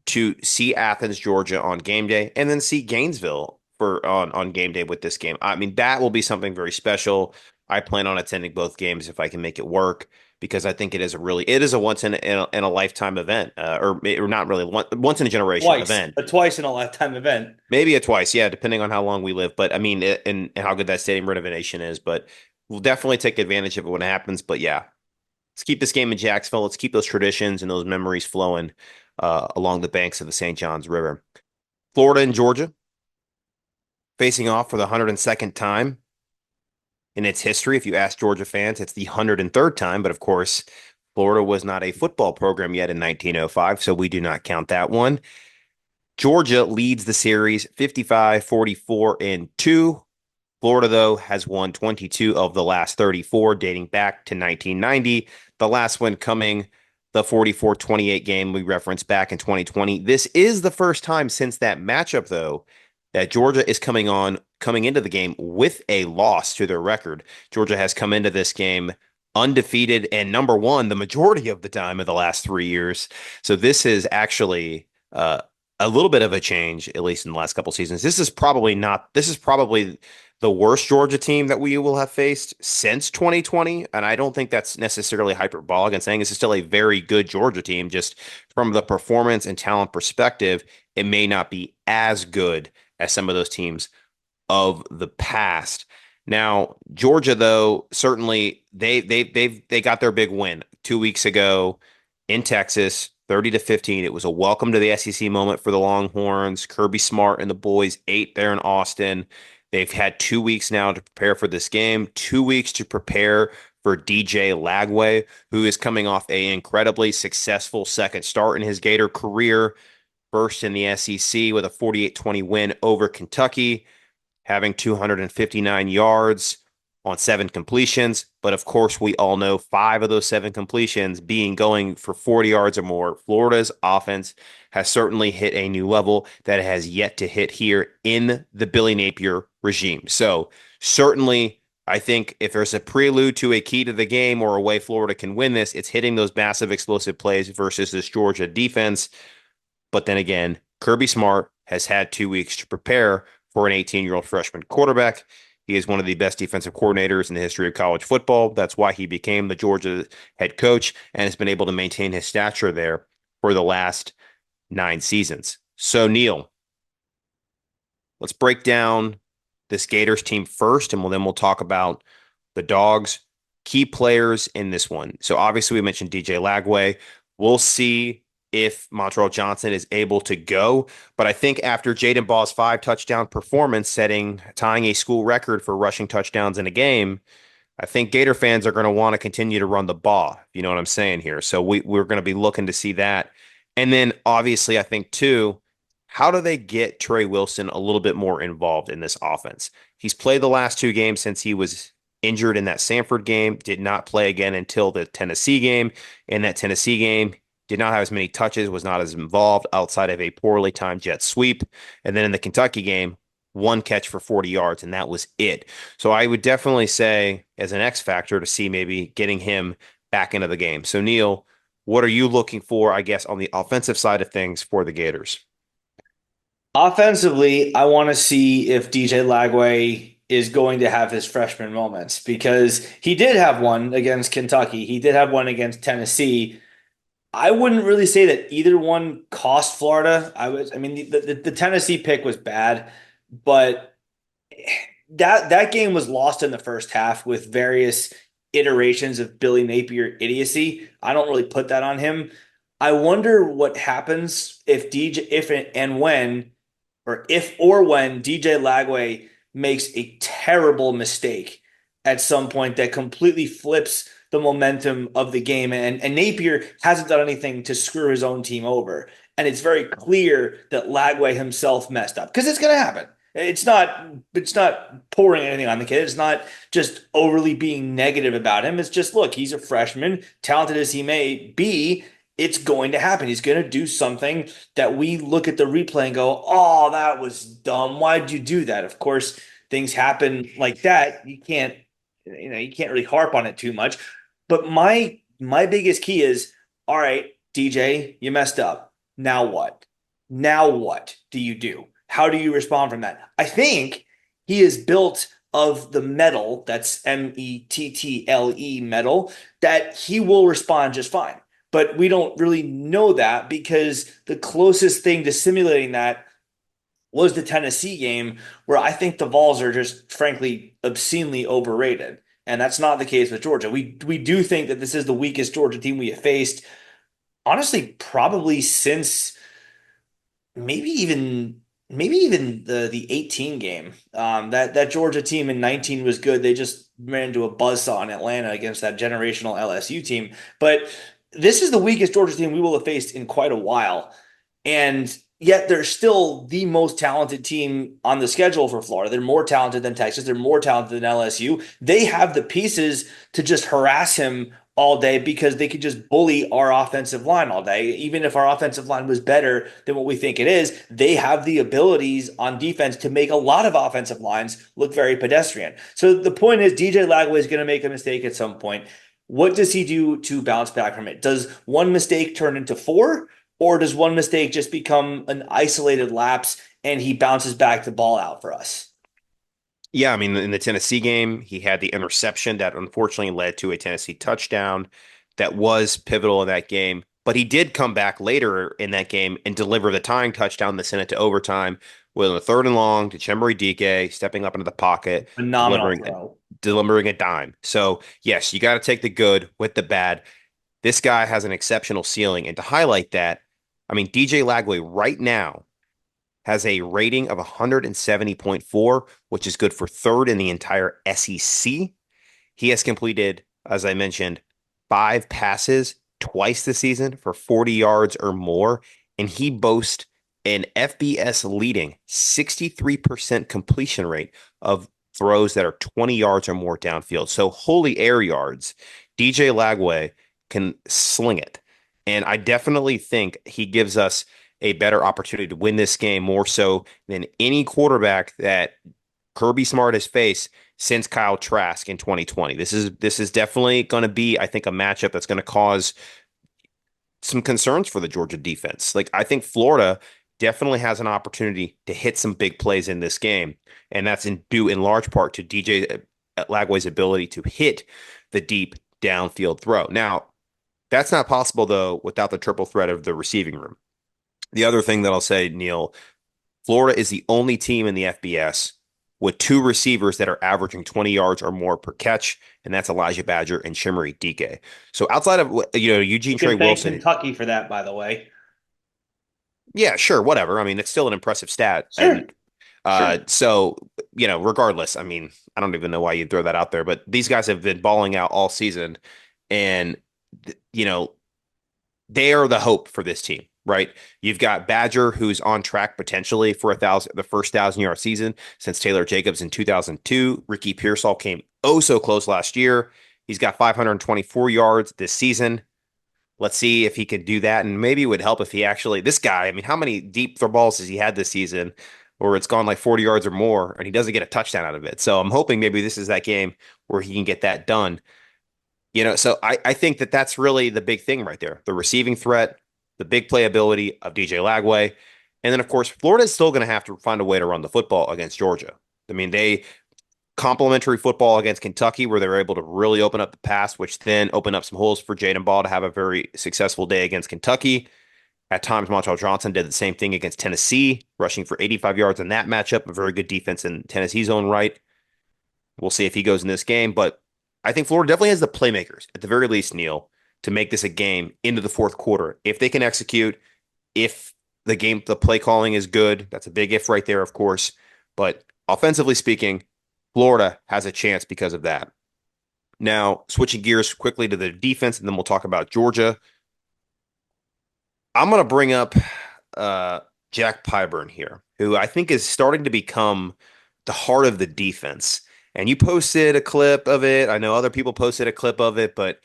to see Athens, Georgia on game day, and then see Gainesville for on game day with this game. I mean, that will be something very special. I plan on attending both games if I can make it work because I think it is a once in a lifetime event, or not really once in a generation Twice, event. a twice in a lifetime event. Maybe a twice, yeah, depending on how long we live. But I mean, and how good that stadium renovation is. But we'll definitely take advantage of it when it happens. But yeah, let's keep this game in Jacksonville. Let's keep those traditions and those memories flowing along the banks of the St. Johns River. Florida and Georgia facing off for the 102nd time in its history. If you ask Georgia fans, it's the 103rd time. But of course, Florida was not a football program yet in 1905, so we do not count that one. Georgia leads the series 55-44 and 2. Florida, though, has won 22 of the last 34, dating back to 1990. The last one coming the 44-28 game we referenced back in 2020. This is the first time since that matchup, though, that Georgia is coming into the game with a loss to their record. Georgia has come into this game undefeated and number one the majority of the time of the last 3 years. So this is actually a little bit of a change, at least in the last couple seasons. This is probably the worst Georgia team that we will have faced since 2020. And I don't think that's necessarily hyperbolic in saying this is still a very good Georgia team. Just from the performance and talent perspective, it may not be as good as some of those teams of the past. Now, Georgia, though, certainly they got their big win 2 weeks ago in Texas, 30-15. It was a welcome to the SEC moment for the Longhorns. Kirby Smart and the boys ate there in Austin. They've had 2 weeks now to prepare for this game, 2 weeks to prepare for DJ Lagway, who is coming off a incredibly successful second start in his Gator career, first in the SEC with a 48-20 win over Kentucky, having 259 yards on 7 completions. But of course, we all know 5 of those 7 completions being going for 40 yards or more. Florida's offense has certainly hit a new level that it has yet to hit here in the Billy Napier regime. So certainly, I think if there's a prelude to a key to the game or a way Florida can win this, it's hitting those massive explosive plays versus this Georgia defense. But then again, Kirby Smart has had 2 weeks to prepare for an 18-year-old freshman quarterback. He is one of the best defensive coordinators in the history of college football. That's why he became the Georgia head coach and has been able to maintain his stature there for the last 9 seasons. So, Neil, let's break down this Gators team first, and then we'll talk about the Dogs. Key players in this one. So, obviously, we mentioned DJ Lagway. We'll see if Montrell Johnson is able to go. But I think after Jaden Ball's 5 touchdown performance, tying a school record for rushing touchdowns in a game, I think Gator fans are going to want to continue to run the ball. You know what I'm saying here? So we're going to be looking to see that. And then obviously, I think too, how do they get Trey Wilson a little bit more involved in this offense? He's played the last 2 games since he was injured in that Samford game, did not play again until the Tennessee game. In that Tennessee game, did not have as many touches, was not as involved outside of a poorly timed jet sweep. And then in the Kentucky game, 1 catch for 40 yards, and that was it. So I would definitely say as an X factor to see maybe getting him back into the game. So, Neil, what are you looking for, I guess, on the offensive side of things for the Gators? Offensively, I want to see if DJ Lagway is going to have his freshman moments because he did have one against Kentucky. He did have one against Tennessee. I wouldn't really say that either one cost Florida. I mean, the Tennessee pick was bad, but that game was lost in the first half with various iterations of Billy Napier idiocy. I don't really put that on him. I wonder what happens if and when, or if or when DJ Lagway makes a terrible mistake at some point that completely flips the momentum of the game. And Napier hasn't done anything to screw his own team over. And it's very clear that Lagway himself messed up because it's going to happen. It's not pouring anything on the kid. It's not just overly being negative about him. It's just, look, he's a freshman, talented as he may be. It's going to happen. He's going to do something that we look at the replay and go, oh, that was dumb. Why'd you do that? Of course, things happen like that. You can't really harp on it too much. But my biggest key is, all right, DJ, you messed up. Now what? Now what do you do? How do you respond from that? I think he is built of the metal, that's mettle metal, that he will respond just fine. But we don't really know that because the closest thing to simulating that was the Tennessee game, where I think the Vols are just frankly obscenely overrated. And that's not the case with Georgia. We do think that this is the weakest Georgia team we have faced, honestly, probably since maybe even the 18 game. That Georgia team in 19 was good. They just ran into a buzzsaw in Atlanta against that generational LSU team. But this is the weakest Georgia team we will have faced in quite a while. And yet they're still the most talented team on the schedule for Florida. They're more talented than Texas. They're more talented than LSU. They have the pieces to just harass him all day because they could just bully our offensive line all day. Even if our offensive line was better than what we think it is, they have the abilities on defense to make a lot of offensive lines look very pedestrian. So the point is, DJ Lagway is going to make a mistake at some point. What does he do to bounce back from it? Does one mistake turn into four? Or does one mistake just become an isolated lapse and he bounces back the ball out for us? Yeah, I mean, in the Tennessee game, he had the interception that unfortunately led to a Tennessee touchdown that was pivotal in that game. But he did come back later in that game and deliver the tying touchdown that sent it to overtime with a third and long to Chembry Dike stepping up into the pocket, Phenomenal throw. delivering a dime. So yes, you got to take the good with the bad. This guy has an exceptional ceiling, and to highlight that, I mean, DJ Lagway right now has a rating of 170.4, which is good for third in the entire SEC. He has completed, as I mentioned, 5 passes twice this season for 40 yards or more, and he boasts an FBS leading 63% completion rate of throws that are 20 yards or more downfield. So holy air yards, DJ Lagway can sling it. And I definitely think he gives us a better opportunity to win this game more so than any quarterback that Kirby Smart has faced since Kyle Trask in 2020. This is definitely going to be, I think, a matchup that's going to cause some concerns for the Georgia defense. Like I think Florida definitely has an opportunity to hit some big plays in this game, and that's due in large part to DJ Lagway's ability to hit the deep downfield throw. Now, that's not possible though without the triple threat of the receiving room. The other thing that I'll say, Neil, Florida is the only team in the FBS with two receivers that are averaging 20 yards or more per catch, and that's Elijah Badger and Chimmery Dike. So outside of Eugene You Trey can thank Wilson, Kentucky for that, by the way. yeah, sure, whatever. I mean, it's still an impressive stat, Sure, and sure. so regardless, I mean, I don't even know why you'd throw that out there, but these guys have been balling out all season, and you know they are the hope for this team, right? You've got Badger, who's on track potentially for the first 1,000-yard season since Taylor Jacobs in 2002. Ricky Pearsall came oh so close last year. He's got 524 yards this season. Let's see if he could do that, and maybe it would help if he actually. This guy, I mean, how many deep throw balls has he had this season, where it's gone like 40 yards or more, and he doesn't get a touchdown out of it? So I'm hoping maybe this is that game where he can get that done. So I think that that's really the big thing right there. The receiving threat, the big playability of DJ Lagway. And then, of course, Florida is still going to have to find a way to run the football against Georgia. I mean, they complementary football against Kentucky, where they were able to really open up the pass, which then opened up some holes for Jaden Ball to have a very successful day against Kentucky. At times, Montrell Johnson did the same thing against Tennessee, rushing for 85 yards in that matchup. A very good defense in Tennessee's own right. We'll see if he goes in this game, but I think Florida definitely has the playmakers, at the very least, Neil, to make this a game into the fourth quarter. If they can execute, if the play calling is good, that's a big if right there, of course. But offensively speaking, Florida has a chance because of that. Now, switching gears quickly to the defense, and then we'll talk about Georgia. I'm going to bring up uh, Jack Pyburn here, who I think is starting to become the heart of the defense. And you posted a clip of it. I know other people posted a clip of it, but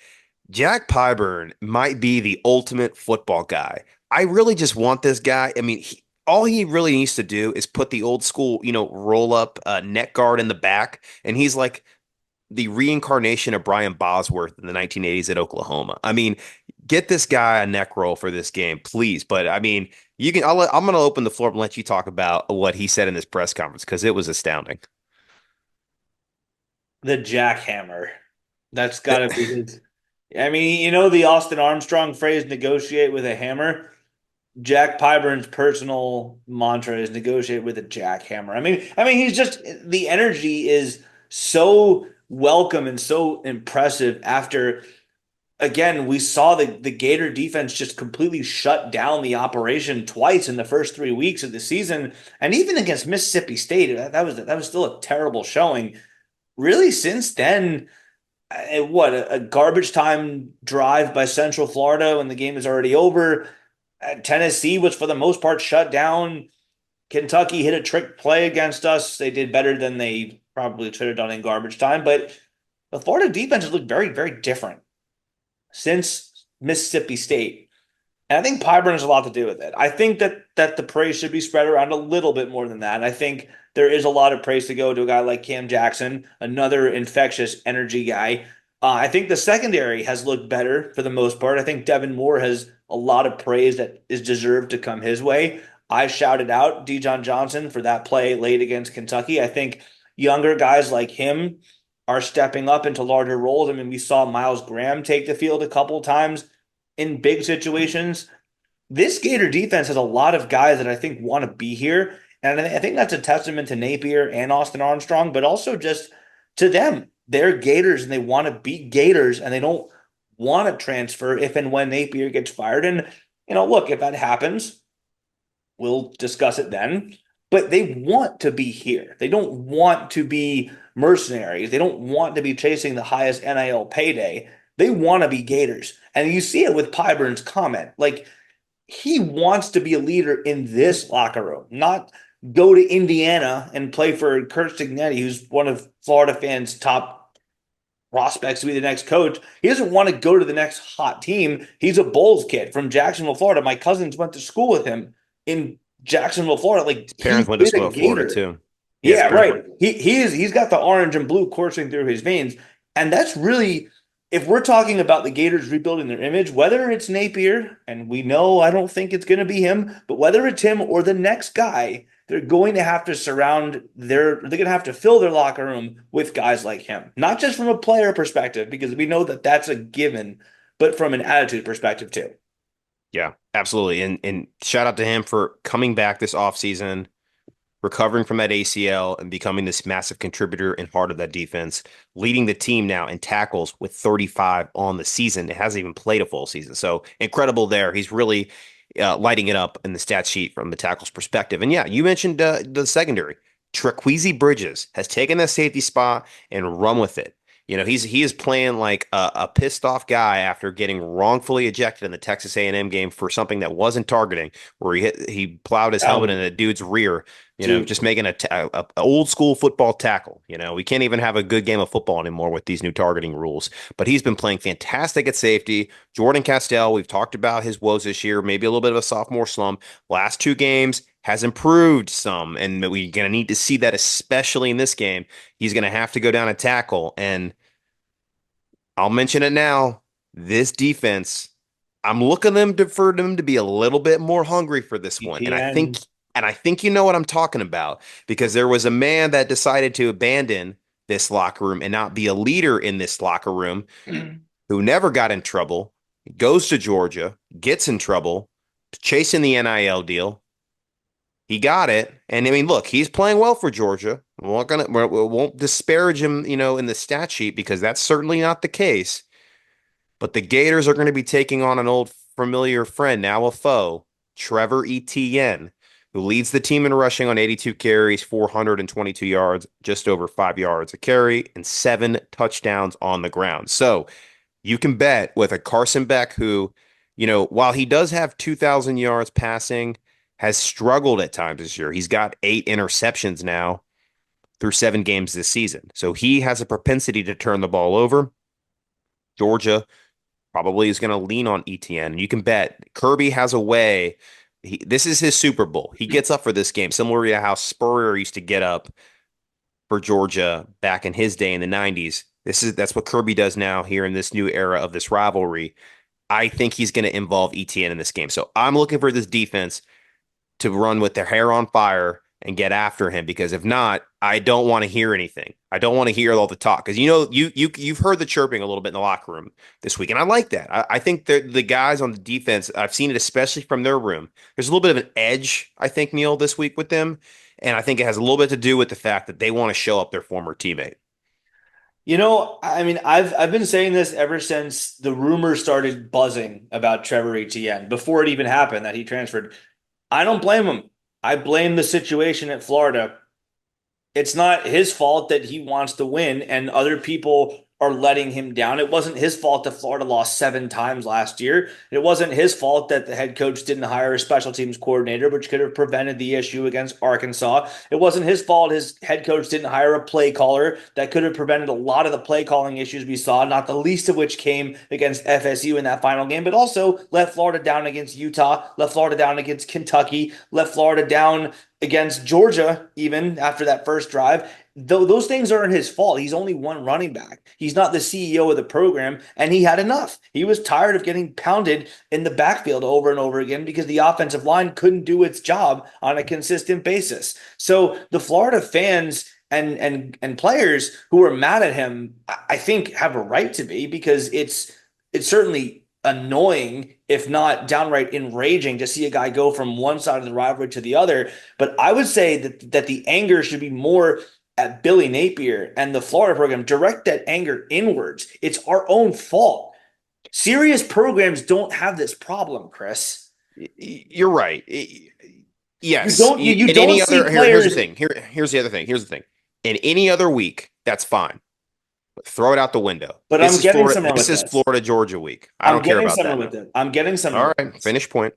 Jack Pyburn might be the ultimate football guy. I really just want this guy. I mean, all he really needs to do is put the old school, roll up neck guard in the back, and he's like the reincarnation of Brian Bosworth in the 1980s at Oklahoma. I mean, get this guy a neck roll for this game, please. But I mean, I'm going to open the floor and let you talk about what he said in this press conference because it was astounding. The jackhammer. That's got to be his. I mean, the Austin Armstrong phrase, negotiate with a hammer. Jack Pyburn's personal mantra is negotiate with a jackhammer. I mean, he's just the energy is so welcome and so impressive after again, we saw the Gator defense just completely shut down the operation twice in the first 3 weeks of the season. And even against Mississippi State, that was still a terrible showing. Really, since then, what a garbage time drive by Central Florida when the game is already over. Tennessee was for the most part shut down. Kentucky hit a trick play against us. They did better than they probably should have done in garbage time, but the Florida defense has looked very, very different since Mississippi State. And I think Pyburn has a lot to do with it. I think that the praise should be spread around a little bit more than that. And I think there is a lot of praise to go to a guy like Cam Jackson, another infectious energy guy. I think the secondary has looked better for the most part. I think Devin Moore has a lot of praise that is deserved to come his way. I shouted out Dejon Johnson for that play late against Kentucky. I think younger guys like him are stepping up into larger roles. I mean, we saw Miles Graham take the field a couple times in big situations. This Gator defense has a lot of guys that I think want to be here. And I think that's a testament to Napier and Austin Armstrong, but also just to them. They're Gators and they want to be Gators and they don't want to transfer if and when Napier gets fired. And, look, if that happens, we'll discuss it then. But they want to be here. They don't want to be mercenaries. They don't want to be chasing the highest NIL payday. They want to be Gators. And you see it with Pyburn's comment. Like, he wants to be a leader in this locker room, not go to Indiana and play for Kurt Cignetti, who's one of Florida fans' top prospects to be the next coach. He doesn't want to go to the next hot team. He's a Bulls kid from Jacksonville, Florida. My cousins went to school with him in Jacksonville, Florida. Like, His parents went to school in Florida too. Yeah, right. He's got the orange and blue coursing through his veins, and that's really, if we're talking about the Gators rebuilding their image, whether it's Napier, and we know I don't think it's going to be him, but whether it's him or the next guy, they're going to have to they're going to have to fill their locker room with guys like him. Not just from a player perspective, because we know that that's a given, but from an attitude perspective too. Yeah, absolutely. And shout out to him for coming back this offseason, recovering from that ACL and becoming this massive contributor and part of that defense, leading the team now in tackles with 35 on the season. It hasn't even played a full season. So incredible there. He's really lighting it up in the stat sheet from the tackles perspective. And yeah, you mentioned the secondary. Trequezie Bridges has taken that safety spot and run with it. He is playing like a pissed off guy after getting wrongfully ejected in the Texas A&M game for something that wasn't targeting, where he plowed his helmet in a dude's rear. Just making a old school football tackle. We can't even have a good game of football anymore with these new targeting rules. But he's been playing fantastic at safety. Jordan Castell, we've talked about his woes this year, maybe a little bit of a sophomore slump. Last two games has improved some, and we're going to need to see that, especially in this game. He's going to have to go down and tackle, and I'll mention it now. This defense, I'm looking for them to be a little bit more hungry for this one, and I think you know what I'm talking about, because there was a man that decided to abandon this locker room and not be a leader in this locker room, who never got in trouble, goes to Georgia, gets in trouble, chasing the NIL deal. He got it. And I mean, look, he's we won't disparage him, in the stat sheet, because that's certainly not the case. But the Gators are going to be taking on an old familiar friend, now a foe, Trevor Etienne, who leads the team in rushing on 82 carries, 422 yards, just over 5 yards a carry, and 7 touchdowns on the ground. So you can bet with a Carson Beck who, while he does have 2,000 yards passing, has struggled at times this year. He's got 8 interceptions now through 7 games this season. So he has a propensity to turn the ball over. Georgia probably is going to lean on Etienne. You can bet Kirby has a way. This is his Super Bowl. He gets up for this game, similar to how Spurrier used to get up for Georgia back in his day in the 90s. That's what Kirby does now here in this new era of this rivalry. I think he's going to involve Etienne in this game. So I'm looking for this defense to run with their hair on fire and get after him, because if not, I don't want to hear anything. I don't want to hear all the talk, because you've heard the chirping a little bit in the locker room this week, and I like that. I think the guys on the defense, I've seen it especially from their room. There's a little bit of an edge, I think, Neil, this week with them, and I think it has a little bit to do with the fact that they want to show up their former teammate. I mean, I've been saying this ever since the rumors started buzzing about Trevor Etienne, before it even happened that he transferred. I don't blame him. I blame the situation at Florida. It's not his fault that he wants to win and other people are letting him down. It wasn't his fault that Florida lost 7 times last year. It wasn't his fault that the head coach didn't hire a special teams coordinator, which could have prevented the issue against Arkansas. It wasn't his fault his head coach didn't hire a play caller that could have prevented a lot of the play calling issues we saw, not the least of which came against FSU in that final game, but also left Florida down against Utah, left Florida down against Kentucky, left Florida down against Georgia, even after that first drive, though those things aren't his fault. He's only one running back. He's not the CEO of the program, and he had enough. He was tired of getting pounded in the backfield over and over again because the offensive line couldn't do its job on a consistent basis. So the Florida fans and players who are mad at him, I think, have a right to be, because it's certainly annoying, if not downright enraging, to see a guy go from one side of the rivalry to the other. But I would say that the anger should be more at Billy Napier and the Florida program. Direct that anger inwards. It's our own fault. Serious programs don't have this problem, Chris. You're right. You Yes. don't you, you In don't any see other, here's the players, thing. Here's the other thing. Here's the thing. In any other week, that's fine. But throw it out the window. but This I'm is getting Florida. somewhere This with is this. Florida Georgia week. I I'm don't care getting about somewhere that with now. it. I'm getting somewhere All with right. this. Finish point.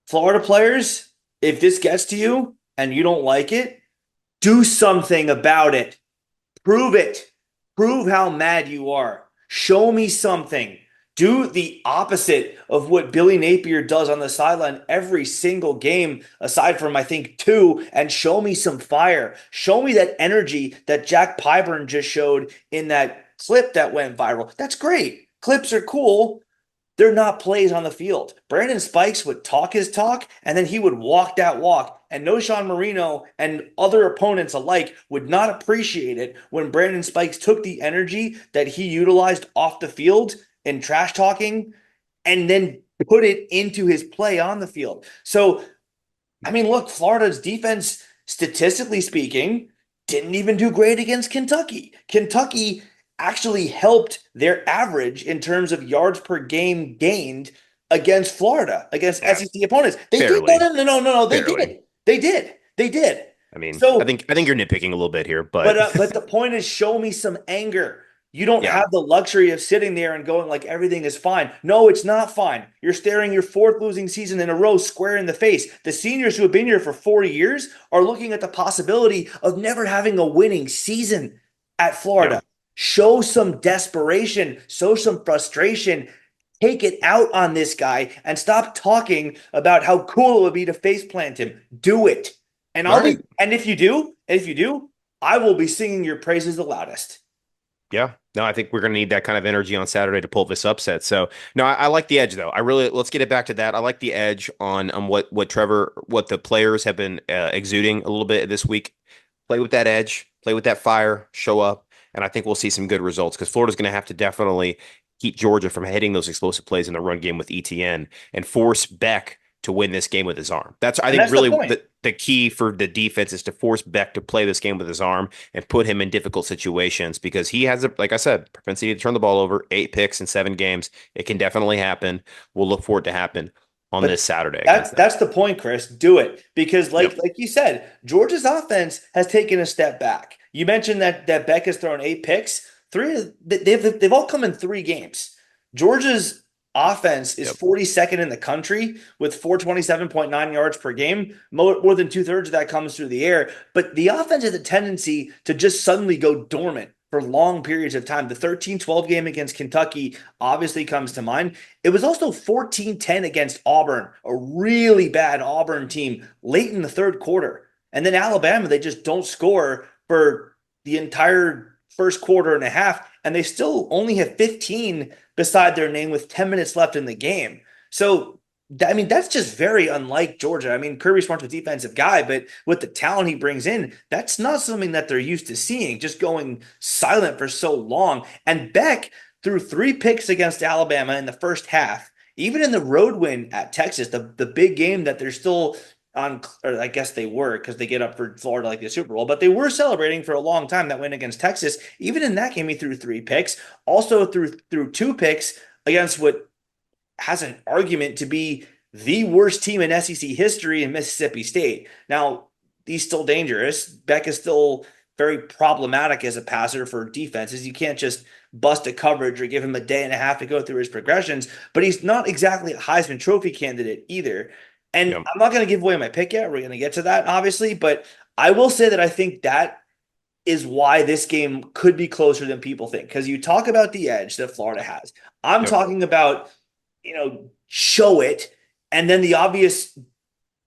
Florida players, if this gets to you and you don't like it, do something about it. Prove it. Prove how mad you are. Show me something. Do the opposite of what Billy Napier does on the sideline every single game, aside from, I think, two, and show me some fire. Show me that energy that Jack Pyburn just showed in that clip that went viral. That's great. Clips are cool. They're not plays on the field. Brandon Spikes would talk his talk, and then he would walk that walk. And Noshawn Marino and other opponents alike would not appreciate it when Brandon Spikes took the energy that he utilized off the field in trash talking and then put it into his play on the field. So, I mean, look, Florida's defense, statistically speaking, didn't even do great against Kentucky. Kentucky actually helped their average in terms of yards per game gained against Florida, against Yeah. SEC opponents. They did. No, Barely. no, no, no, no, no. They Barely. did. They did. They did. I mean, I So, think I think you're nitpicking a little bit here, but but uh, but the point is, show me some anger. You don't yeah. have the luxury of sitting there and going like everything is fine. No, it's not fine. You're staring your fourth losing season in a row square in the face. The seniors who have been here for 4 years are looking at the possibility of never having a winning season at Yeah. Florida. Show some desperation, show some frustration. Take it out on this guy and stop talking about how cool it would be to face plant him. Do it. And All I'll be right. and if you do, I will be singing your praises the loudest. Yeah. No, I think we're going to need that kind of energy on Saturday to pull this upset. So, no, I like the edge though. I really let's get it back to that. I like the edge on what the players have been exuding a little bit this week. Play with that edge, play with that fire, show up, and I think we'll see some good results because Florida's going to have to definitely keep Georgia from hitting those explosive plays in the run game with ETN and force Beck to win this game with his arm. That's I And think that's the really point. the key for the defense is to force Beck to play this game with his arm and put him in difficult situations because he has a, like I said, propensity to turn the ball over, 8 picks in 7 games. It can definitely happen. We'll look for it to happen on But this Saturday against that them. that's the point, Chris. Do it. Because Yep. like you said, Georgia's offense has taken a step back. You mentioned that Beck has thrown 8 picks. They've all come in 3 games. Georgia's offense is Yep. 42nd in the country with 427.9 yards per game. More than two-thirds of that comes through the air. But the offense has a tendency to just suddenly go dormant for long periods of time. The 13-12 game against Kentucky obviously comes to mind. It was also 14-10 against Auburn, a really bad Auburn team late in the third quarter. And then Alabama, they just don't score for the entire first quarter and a half, and they still only have 15 beside their name with 10 minutes left in the game. So, I mean, that's just very unlike Georgia. I mean, Kirby Smart's a defensive guy, but with the talent he brings in, that's not something that they're used to seeing, just going silent for so long. And Beck threw 3 picks against Alabama in the first half. Even in the road win at Texas, the big game that they're still on, or I guess they were because they get up for Florida like the Super Bowl, but they were celebrating for a long time that win against Texas. Even in that game, he threw 3 picks, also threw 2 picks against what has an argument to be the worst team in SEC history in Mississippi State. Now, he's still dangerous. Beck is still very problematic as a passer for defenses. You can't just bust a coverage or give him a day and a half to go through his progressions, but he's not exactly a Heisman Trophy candidate either. And Yep. I'm not going to give away my pick yet. We're going to get to that, obviously, but I will say that I think that is why this game could be closer than people think. Because you talk about the edge that Florida has. I'm Yep. talking about, show it, and then the obvious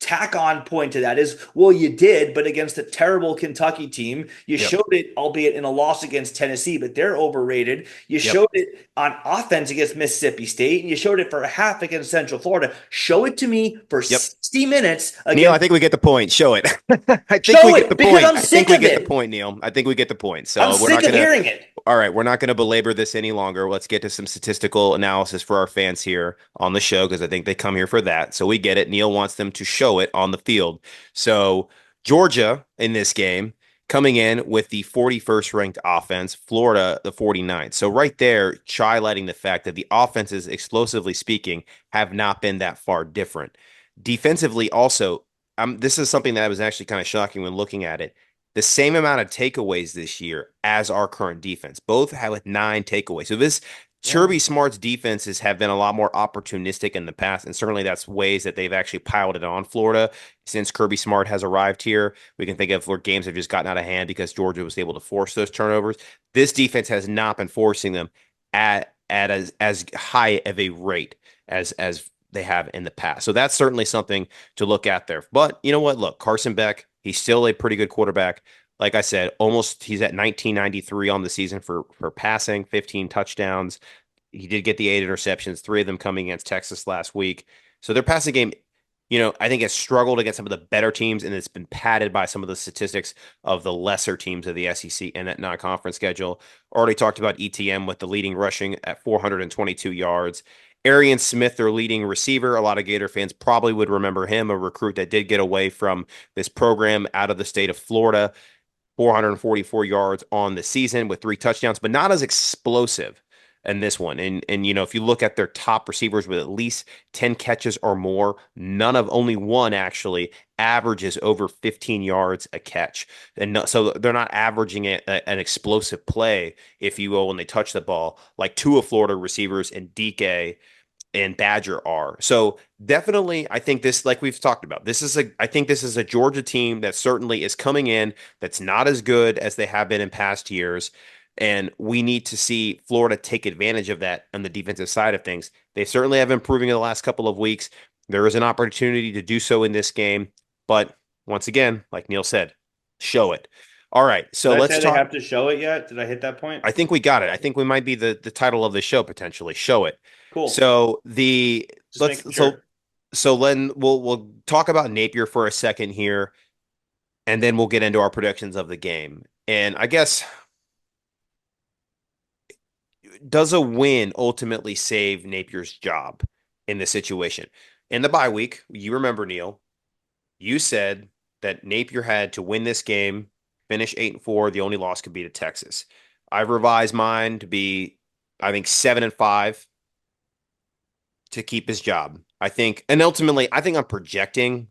tack on point to that is, well, you did, but against a terrible Kentucky team. You Yep. showed it, albeit in a loss against Tennessee, but they're overrated. You Yep. showed it on offense against Mississippi State, and you showed it for a half against Central Florida. Show it to me for Yep. 60 minutes Neil, I against. think we get the point. Show it. I think we Show get the it because point. I'm I think sick we of get the it. point, Neil. I think we get the point. I'm So we're not sick of going to, hearing it. all right, we're not going to belabor this any longer. Let's get to some statistical analysis for our fans here on the show because I think they come here for that. So we get it. Neil wants them to show it on the field. So Georgia in this game coming in with the 41st ranked offense, Florida the 49th. So right there, highlighting the fact that the offenses, explosively speaking, have not been that far different. Defensively, also, this is something that was actually kind of shocking when looking at it. The same amount of takeaways this year as our current defense, both have with 9 takeaways. So this Yeah. Kirby Smart's defenses have been a lot more opportunistic in the past, and certainly that's ways that they've actually piled it on Florida since Kirby Smart has arrived here. We can think of where games have just gotten out of hand because Georgia was able to force those turnovers. This defense has not been forcing them at as high of a rate as they have in the past. So that's certainly something to look at there. But you know what? Look, Carson Beck, he's still a pretty good quarterback. Like I said, almost he's at 1993 on the season for passing, 15 touchdowns. He did get the 8 interceptions, 3 of them coming against Texas last week. So their passing game, I think has struggled against some of the better teams, and it's been padded by some of the statistics of the lesser teams of the SEC and that non-conference schedule. Already talked about ETM with the leading rushing at 422 yards. Arian Smith, their leading receiver. A lot of Gator fans probably would remember him, a recruit that did get away from this program out of the state of Florida. 444 yards on the season with 3 touchdowns, but not as explosive in this one. And if you look at their top receivers with at least 10 catches or more, only one actually averages over 15 yards a catch. And no, so they're not averaging an explosive play, if you will, when they touch the ball, like 2 of Florida receivers and DK and Badger are. So definitely, I think this, like we've talked about, I think this is a Georgia team that certainly is coming in that's not as good as they have been in past years. And we need to see Florida take advantage of that on the defensive side of things. They certainly have improving in the last couple of weeks. There is an opportunity to do so in this game. But once again, like Neil said, show it. All right. So Did I say let's they talk. have to show it yet? Did I hit that point? I think we got it. I think we might be the title of the show potentially. Show it. Cool. So the Just let's making so sure. so then we'll talk about Napier for a second here, and then we'll get into our predictions of the game. And I guess does a win ultimately save Napier's job in this situation? In the bye week, you remember, Neil, you said that Napier had to win this game, finish 8-4. The only loss could be to Texas. I've revised mine to be, I think, 7-5 to keep his job. I think, and ultimately, I think I'm projecting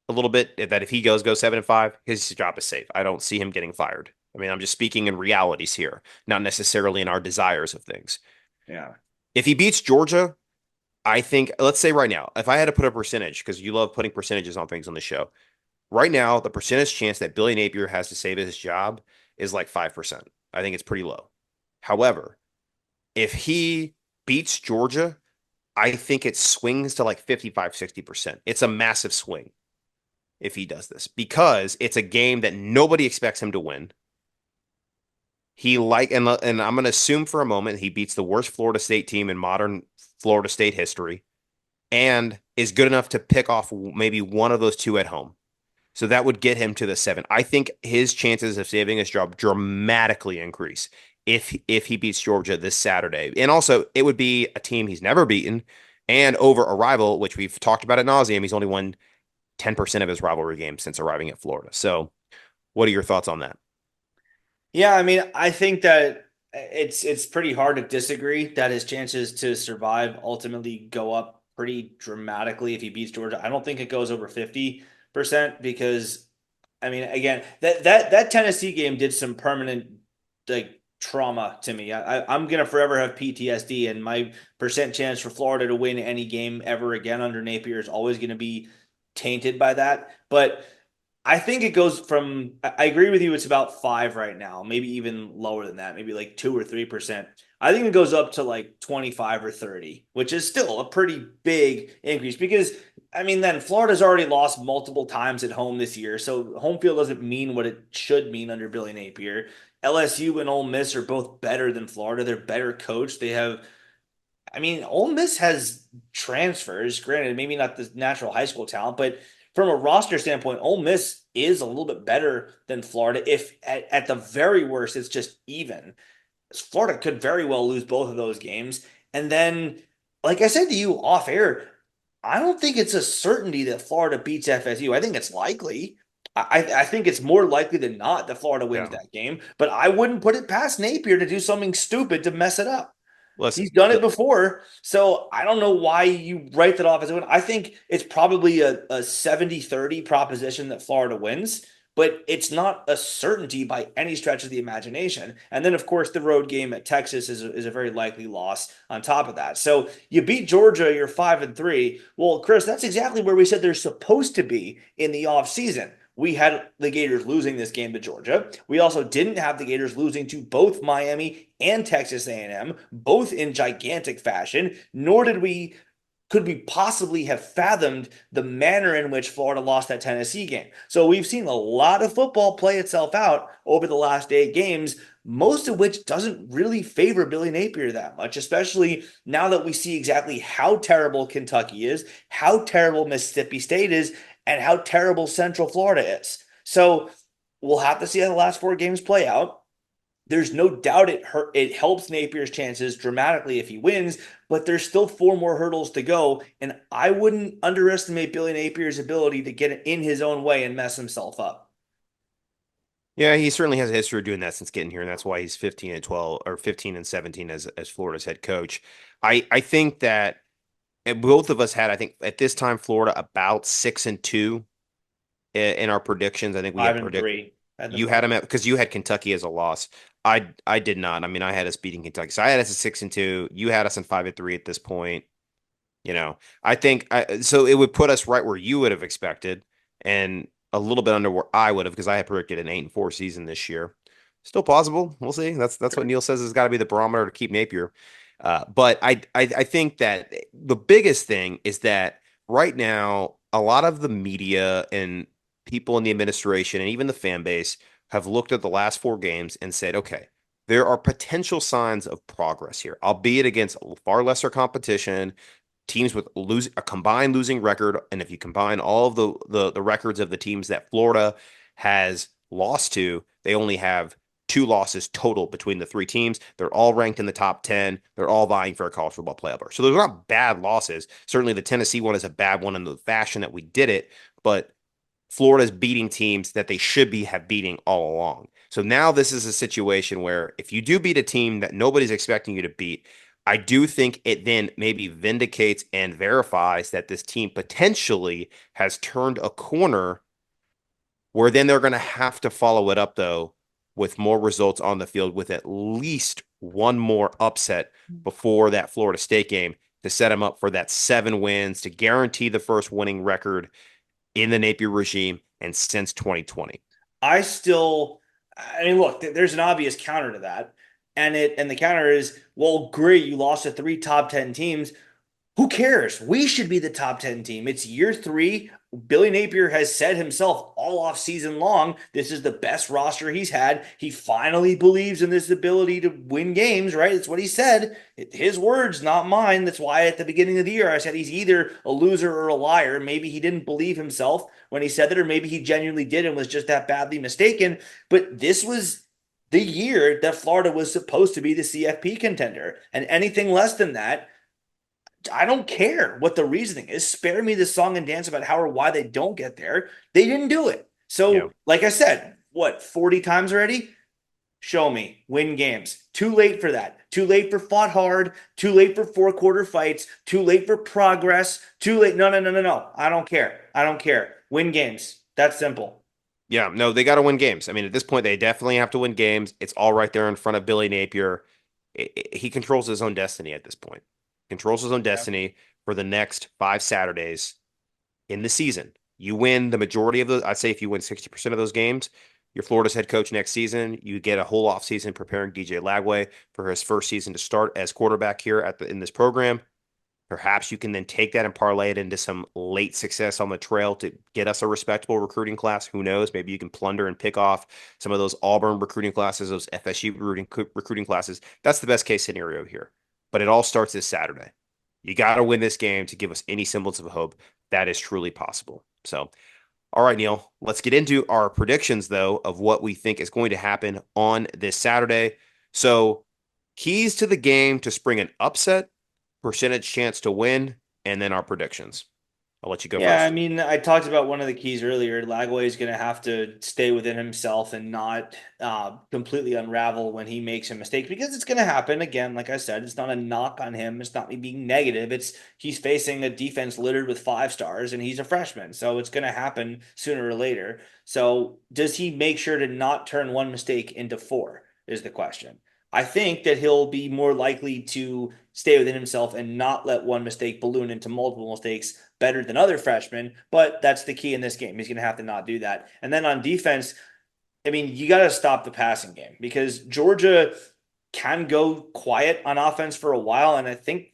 a little bit that if he go 7-5, his job is safe. I don't see him getting fired. I mean, I'm just speaking in realities here, not necessarily in our desires of things. Yeah. If he beats Georgia, I think, let's say right now, if I had to put a percentage, because you love putting percentages on things on the show, right now, the percentage chance that Billy Napier has to save his job is like 5%. I think it's pretty low. However, if he beats Georgia, I think it swings to like 55, 60%. It's a massive swing if he does this because it's a game that nobody expects him to win. And I'm going to assume for a moment he beats the worst Florida State team in modern Florida State history and is good enough to pick off maybe one of those two at home. So that would get him to the 7. I think his chances of saving his job dramatically increase if he beats Georgia this Saturday. And also, it would be a team he's never beaten and over a rival, which we've talked about ad nauseum. He's only won 10% of his rivalry games since arriving at Florida. So, what are your thoughts on that? Yeah, I mean, I think that it's pretty hard to disagree that his chances to survive ultimately go up pretty dramatically if he beats Georgia. I don't think it goes over 50% because I mean, again, that Tennessee game did some permanent like trauma to me. I'm gonna forever have PTSD, and my percent chance for Florida to win any game ever again under Napier is always gonna be tainted by that. But I think it goes from, I agree with you, it's about 5 right now, maybe even lower than that, maybe like 2 or 3%. I think it goes up to like 25 or 30, which is still a pretty big increase because, I mean, then Florida's already lost multiple times at home this year. So home field doesn't mean what it should mean under Billy Napier. LSU and Ole Miss are both better than Florida. They're better coached. They have, I mean, Ole Miss has transfers, granted, maybe not the natural high school talent, but from a roster standpoint, Ole Miss is a little bit better than Florida. If at the very worst, it's just even. Florida could very well lose both of those games. And then, like I said to you off air, I don't think it's a certainty that Florida beats FSU. I think it's likely. I think it's more likely than not that Florida wins Yeah. that game, but I wouldn't put it past Napier to do something stupid to mess it up. Listen, He's done it before. So I don't know why you write that off as a win. I think it's probably a 70-30 proposition that Florida wins, but it's not a certainty by any stretch of the imagination. And then, of course, the road game at Texas is a very likely loss on top of that. So you beat Georgia, you're 5-3. Well, Chris, that's exactly where we said they're supposed to be in the offseason. We had the Gators losing this game to Georgia. We also didn't have the Gators losing to both Miami and Texas A&M, both in gigantic fashion, nor did we could we possibly have fathomed the manner in which Florida lost that Tennessee game. So we've seen a lot of football play itself out over the last 8 games, most of which doesn't really favor Billy Napier that much, especially now that we see exactly how terrible Kentucky is, how terrible Mississippi State is, and how terrible Central Florida is. So we'll have to see how the last 4 games play out. There's no doubt it helps Napier's chances dramatically if he wins, but there's still 4 more hurdles to go, and I wouldn't underestimate Billy Napier's ability to get in his own way and mess himself up. yeah, he certainly has a history of doing that since getting here, and that's why he's 15 and 12 or 15 and 17 as Florida's head coach. I think that both of us had, I think at this time, Florida about 6-2 in our predictions. I think we Five had and predict three at the you had moment. him at because you had Kentucky as a loss. I did not. I mean, I had us beating Kentucky, so I had us at 6-2. You had us in 5-3 at this point. I think so. It would put us right where you would have expected, and a little bit under where I would have because I had predicted an 8-4 season this year. Still possible. We'll see. That's what Sure. Neil says has got to be the barometer to keep Napier. But I think that the biggest thing is that right now a lot of the media and people in the administration and even the fan base have looked at the last 4 games and said, okay, there are potential signs of progress here, albeit against far lesser competition teams with a combined losing record, and if you combine all of the records of the teams that Florida has lost to, they only have 2 losses total between the 3 teams. They're all ranked in the top 10. They're all vying for a college football playoff berth. So those are not bad losses. Certainly the Tennessee one is a bad one in the fashion that we did it, but Florida's beating teams that they should have beating all along. So now this is a situation where if you do beat a team that nobody's expecting you to beat, I do think it then maybe vindicates and verifies that this team potentially has turned a corner where then they're going to have to follow it up though with more results on the field with at least one more upset before that Florida State game to set them up for that 7 wins to guarantee the first winning record in the Napier regime and since 2020. I mean, look, there's an obvious counter to that. And the counter is, well, great, you lost to 3 top 10 teams. Who cares? We should be the top 10 team. It's year 3. Billy Napier has said himself all off season long, this is the best roster he's had. He finally believes in this ability to win games, right? It's what he said. His words, not mine. That's why at the beginning of the year I said he's either a loser or a liar. Maybe he didn't believe himself when he said that, or maybe he genuinely did and was just that badly mistaken. But this was the year that Florida was supposed to be the CFP contender. And anything less than that, I don't care what the reasoning is. Spare me the song and dance about how or why they don't get there. They didn't do it. Yeah. So, like I said, what, 40 times already? Show me. Win games. Too late for that. Too late for fought hard. Too late for 4-quarter fights. Too late for progress. Too late. No, no, no, no, no. I don't care. I don't care. Win games. That's simple. Yeah, no, they got to win games. I mean, at this point, they definitely have to win games. It's all right there in front of Billy Napier. He controls his own destiny at this point. Controls his own Yeah. destiny for the next 5 Saturdays in the season. You win the majority of those. I'd say if you win 60% of those games, You're Florida's head coach next season. You get a whole offseason preparing DJ Lagway for his first season to start as quarterback here in this program. Perhaps you can then take that and parlay it into some late success on the trail to get us a respectable recruiting class. Who knows? Maybe you can plunder and pick off some of those Auburn recruiting classes, those FSU recruiting classes. That's the best case scenario here. But it all starts this Saturday. You got to win this game to give us any semblance of hope that is truly possible. So, all right, Neil, let's get into our predictions, though, of what we think is going to happen on this Saturday. So, keys to the game to spring an upset, percentage chance to win, and then our predictions. I'll let you go Yeah, I first. mean, I talked about one of the keys earlier. Lagway is going to have to stay within himself and not completely unravel when he makes a mistake because it's going to happen. Again, like I said, it's not a knock on him. It's not me being negative. It's he's facing a defense littered with 5 stars and he's a freshman. So it's going to happen sooner or later. So does he make sure to not turn one mistake into four is the question. I think that he'll be more likely to stay within himself and not let one mistake balloon into multiple mistakes better than other freshmen, but that's the key in this game. He's going to have to not do that. And then on defense, I mean, you got to stop the passing game because Georgia can go quiet on offense for a while. And I think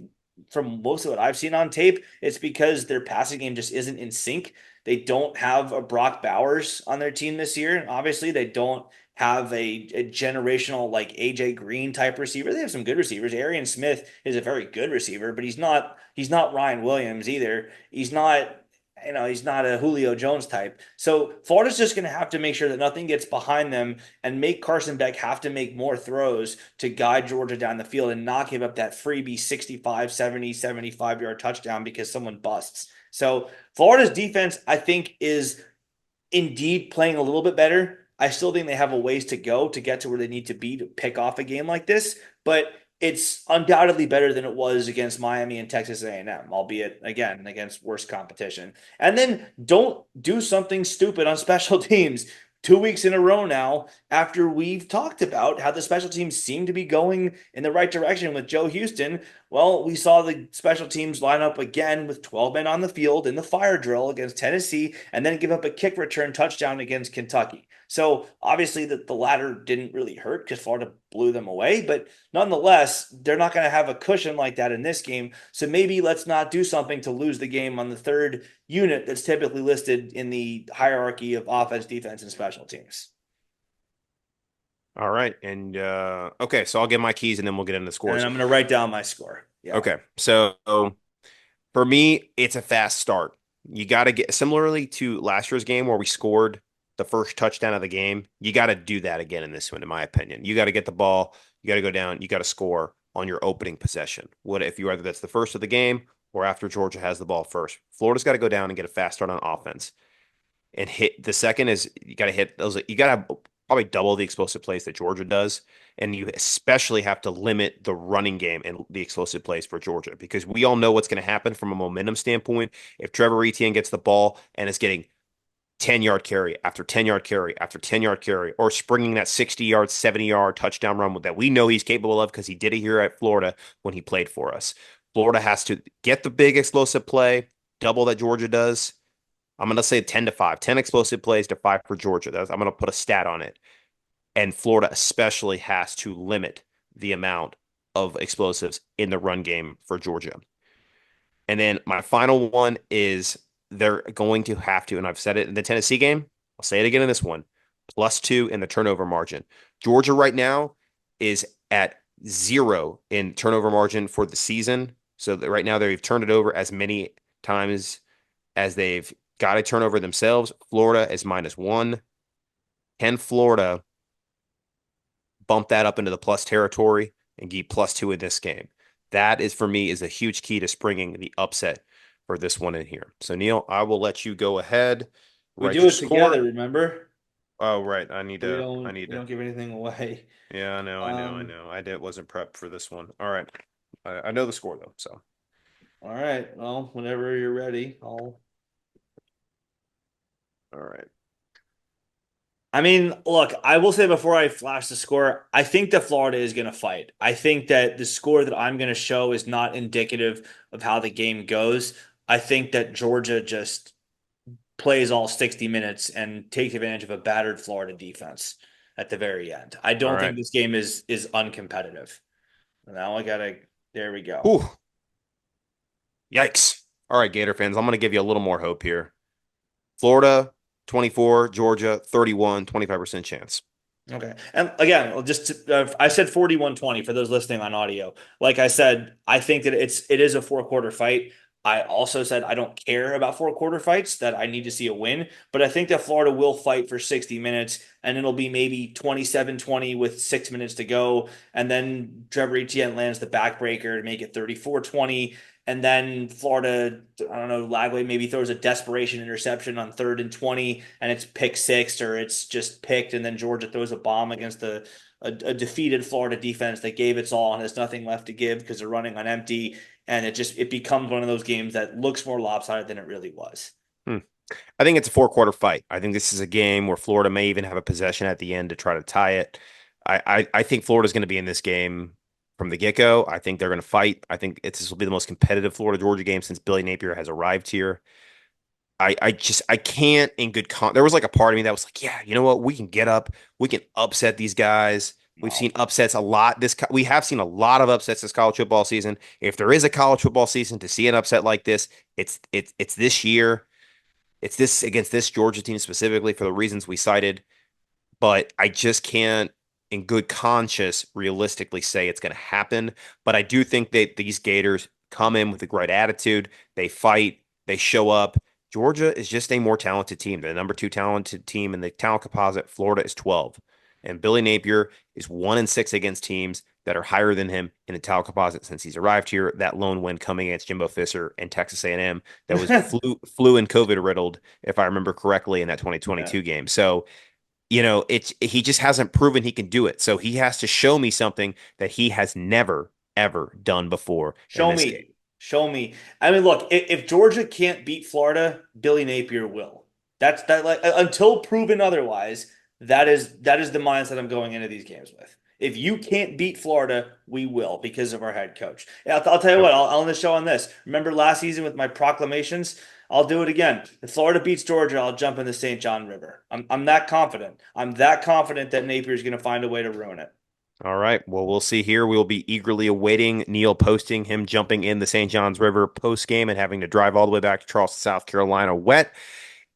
from most of what I've seen on tape, it's because their passing game just isn't in sync. They don't have a Brock Bowers on their team this year. And obviously, they don't have a generational like AJ Green type receiver. They have some good receivers. Arian Smith is a very good receiver, but he's not Ryan Williams either. He's not a Julio Jones type. So Florida's just going to have to make sure that nothing gets behind them and make Carson Beck have to make more throws to guide Georgia down the field and not give up that freebie 65, 70, 75-yard touchdown because someone busts. So Florida's defense, I think, is indeed playing a little bit better. I still think they have a ways to go to get to where they need to be to pick off a game like this, but it's undoubtedly better than it was against Miami and Texas A&M, albeit again against worse competition. And then don't do something stupid on special teams. 2 weeks in a row now, after we've talked about how the special teams seem to be going in the right direction with Joe Houston, well, we saw the special teams line up again with 12 men on the field in the fire drill against Tennessee and then give up a kick return touchdown against Kentucky. So obviously the latter didn't really hurt because Florida blew them away, but nonetheless, they're not going to have a cushion like that in this game. So maybe let's not do something to lose the game on the third unit that's typically listed in the hierarchy of offense, defense, and special teams. All right. And okay, so I'll get my keys and then we'll get into the And then scores. I'm going to write down my score. Yeah. Okay. So for me, it's a fast start. You got to get similarly to last year's game where we scored the first touchdown of the game. You got to do that again in this one, in my opinion. You got to get the ball, you got to go down, you got to score on your opening possession. What if you whether that's the first of the game or after Georgia has the ball first? Florida's got to go down and get a fast start on offense and hit. The second is you got to hit those. You got to probably double the explosive plays that Georgia does, and you especially have to limit the running game and the explosive plays for Georgia because we all know what's going to happen from a momentum standpoint if Trevor Etienne gets the ball and is getting 10-yard carry after 10-yard carry after 10-yard carry, or springing that 60-yard, 70-yard touchdown run that we know he's capable of because he did it here at Florida when he played for us. Florida has to get the big explosive play, double that Georgia does. I'm going to say 10 to 5, 10 explosive plays to 5 for Georgia. I'm going to put a stat on it. And Florida especially has to limit the amount of explosives in the run game for Georgia. And then my final one is they're going to have to, and I've said it in the Tennessee game, I'll say it again in this one, +2 in the turnover margin. Georgia right now is at 0 in turnover margin for the season. So that right now they've turned it over as many times as they've got a turnover themselves. Florida is -1. Can Florida bump that up into the plus territory and get +2 in this game? That is for me is a huge key to springing the upset for this one in here. So Neil, I will let you go ahead, We write do your it together, score. remember? Oh, right. So we I don't need we to. don't give anything away. Yeah, I Um, know. Wasn't prepped for this one. All right. I know the score though. So, all right. Well, whenever you're ready, I'll all right. I mean, look, I will say before I flash the score, I think that Florida is going to fight. I think that the score that I'm going to show is not indicative of how the game goes. I think that Georgia just plays all 60 minutes and takes advantage of a battered Florida defense at the very end. I All don't think right. this game is uncompetitive. Now I gotta. There we go. Whew, yikes. All right, Gator fans, I'm going to give you a little more hope here. Florida, 24, Georgia, 31, 25% chance. Okay. And again, I said 41-20 for those listening on audio. Like I said, I think that it is a four-quarter fight. I also said I don't care about four-quarter fights, that I need to see a win, but I think that Florida will fight for 60 minutes and it'll be maybe 27-20 with 6 minutes to go. And then Trevor Etienne lands the backbreaker to make it 34-20. And then Florida, I don't know, Lagway maybe throws a desperation interception on 3rd and 20, and it's pick six, or it's just picked, and then Georgia throws a bomb against a defeated Florida defense that gave its all and has nothing left to give because they're running on empty, and it becomes one of those games that looks more lopsided than it really was. Hmm. I think it's a four-quarter fight. I think this is a game where Florida may even have a possession at the end to try to tie it. I think Florida's going to be in this game from the get-go. I think they're going to fight. I think this will be the most competitive Florida-Georgia game since Billy Napier has arrived here. I can't in good there was like a part of me that was like, yeah, you know what? We can get up. We can upset these guys. We've No. seen upsets a lot. We have seen a lot of upsets this college football season. If there is a college football season to see an upset like this, it's this year. It's this against this Georgia team specifically for the reasons we cited. But I just can't, in good conscience, realistically say it's going to happen. But I do think that these Gators come in with a great attitude. They fight. They show up. Georgia is just a more talented team. They're the number two talented team in the talent composite. Florida is 12. And Billy Napier is 1-6 against teams that are higher than him in the talent composite since he's arrived here. That lone win coming against Jimbo Fisher and Texas A&M that was flu and COVID riddled, if I remember correctly, in that Yeah. 2022 game. So, he just hasn't proven he can do it. So he has to show me something that he has never, ever done before in Show this game. me. Show me. I mean, look, if Georgia can't beat Florida, Billy Napier will. That's that like until proven otherwise, that is the mindset I'm going into these games with. If you can't beat Florida, we will because of our head coach. Yeah, I'll tell you Yep. what, I'll end the show on this. Remember last season with my proclamations? I'll do it again. If Florida beats Georgia, I'll jump in the St. John River. I'm that confident. I'm that confident that Napier's going to find a way to ruin it. All right. Well, we'll see here. We'll be eagerly awaiting Neil posting him jumping in the St. Johns River post game and having to drive all the way back to Charleston, South Carolina wet.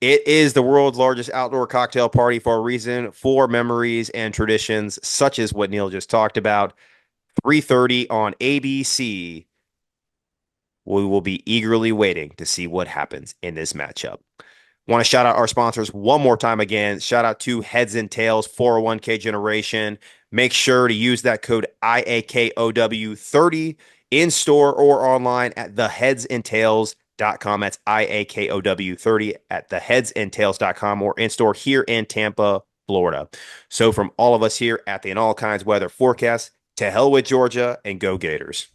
It is the world's largest outdoor cocktail party for a reason, for memories and traditions, such as what Neil just talked about. 3:30 on ABC. We will be eagerly waiting to see what happens in this matchup. Want to shout out our sponsors one more time again. Shout out to Heads and Tails 401k Generation. Make sure to use that code IAKOW30 in store or online at theheadsandtails.com. That's IAKOW30 at theheadsandtails.com or in store here in Tampa, Florida. So from all of us here at the In All Kinds Weather Forecast, to hell with Georgia and go Gators.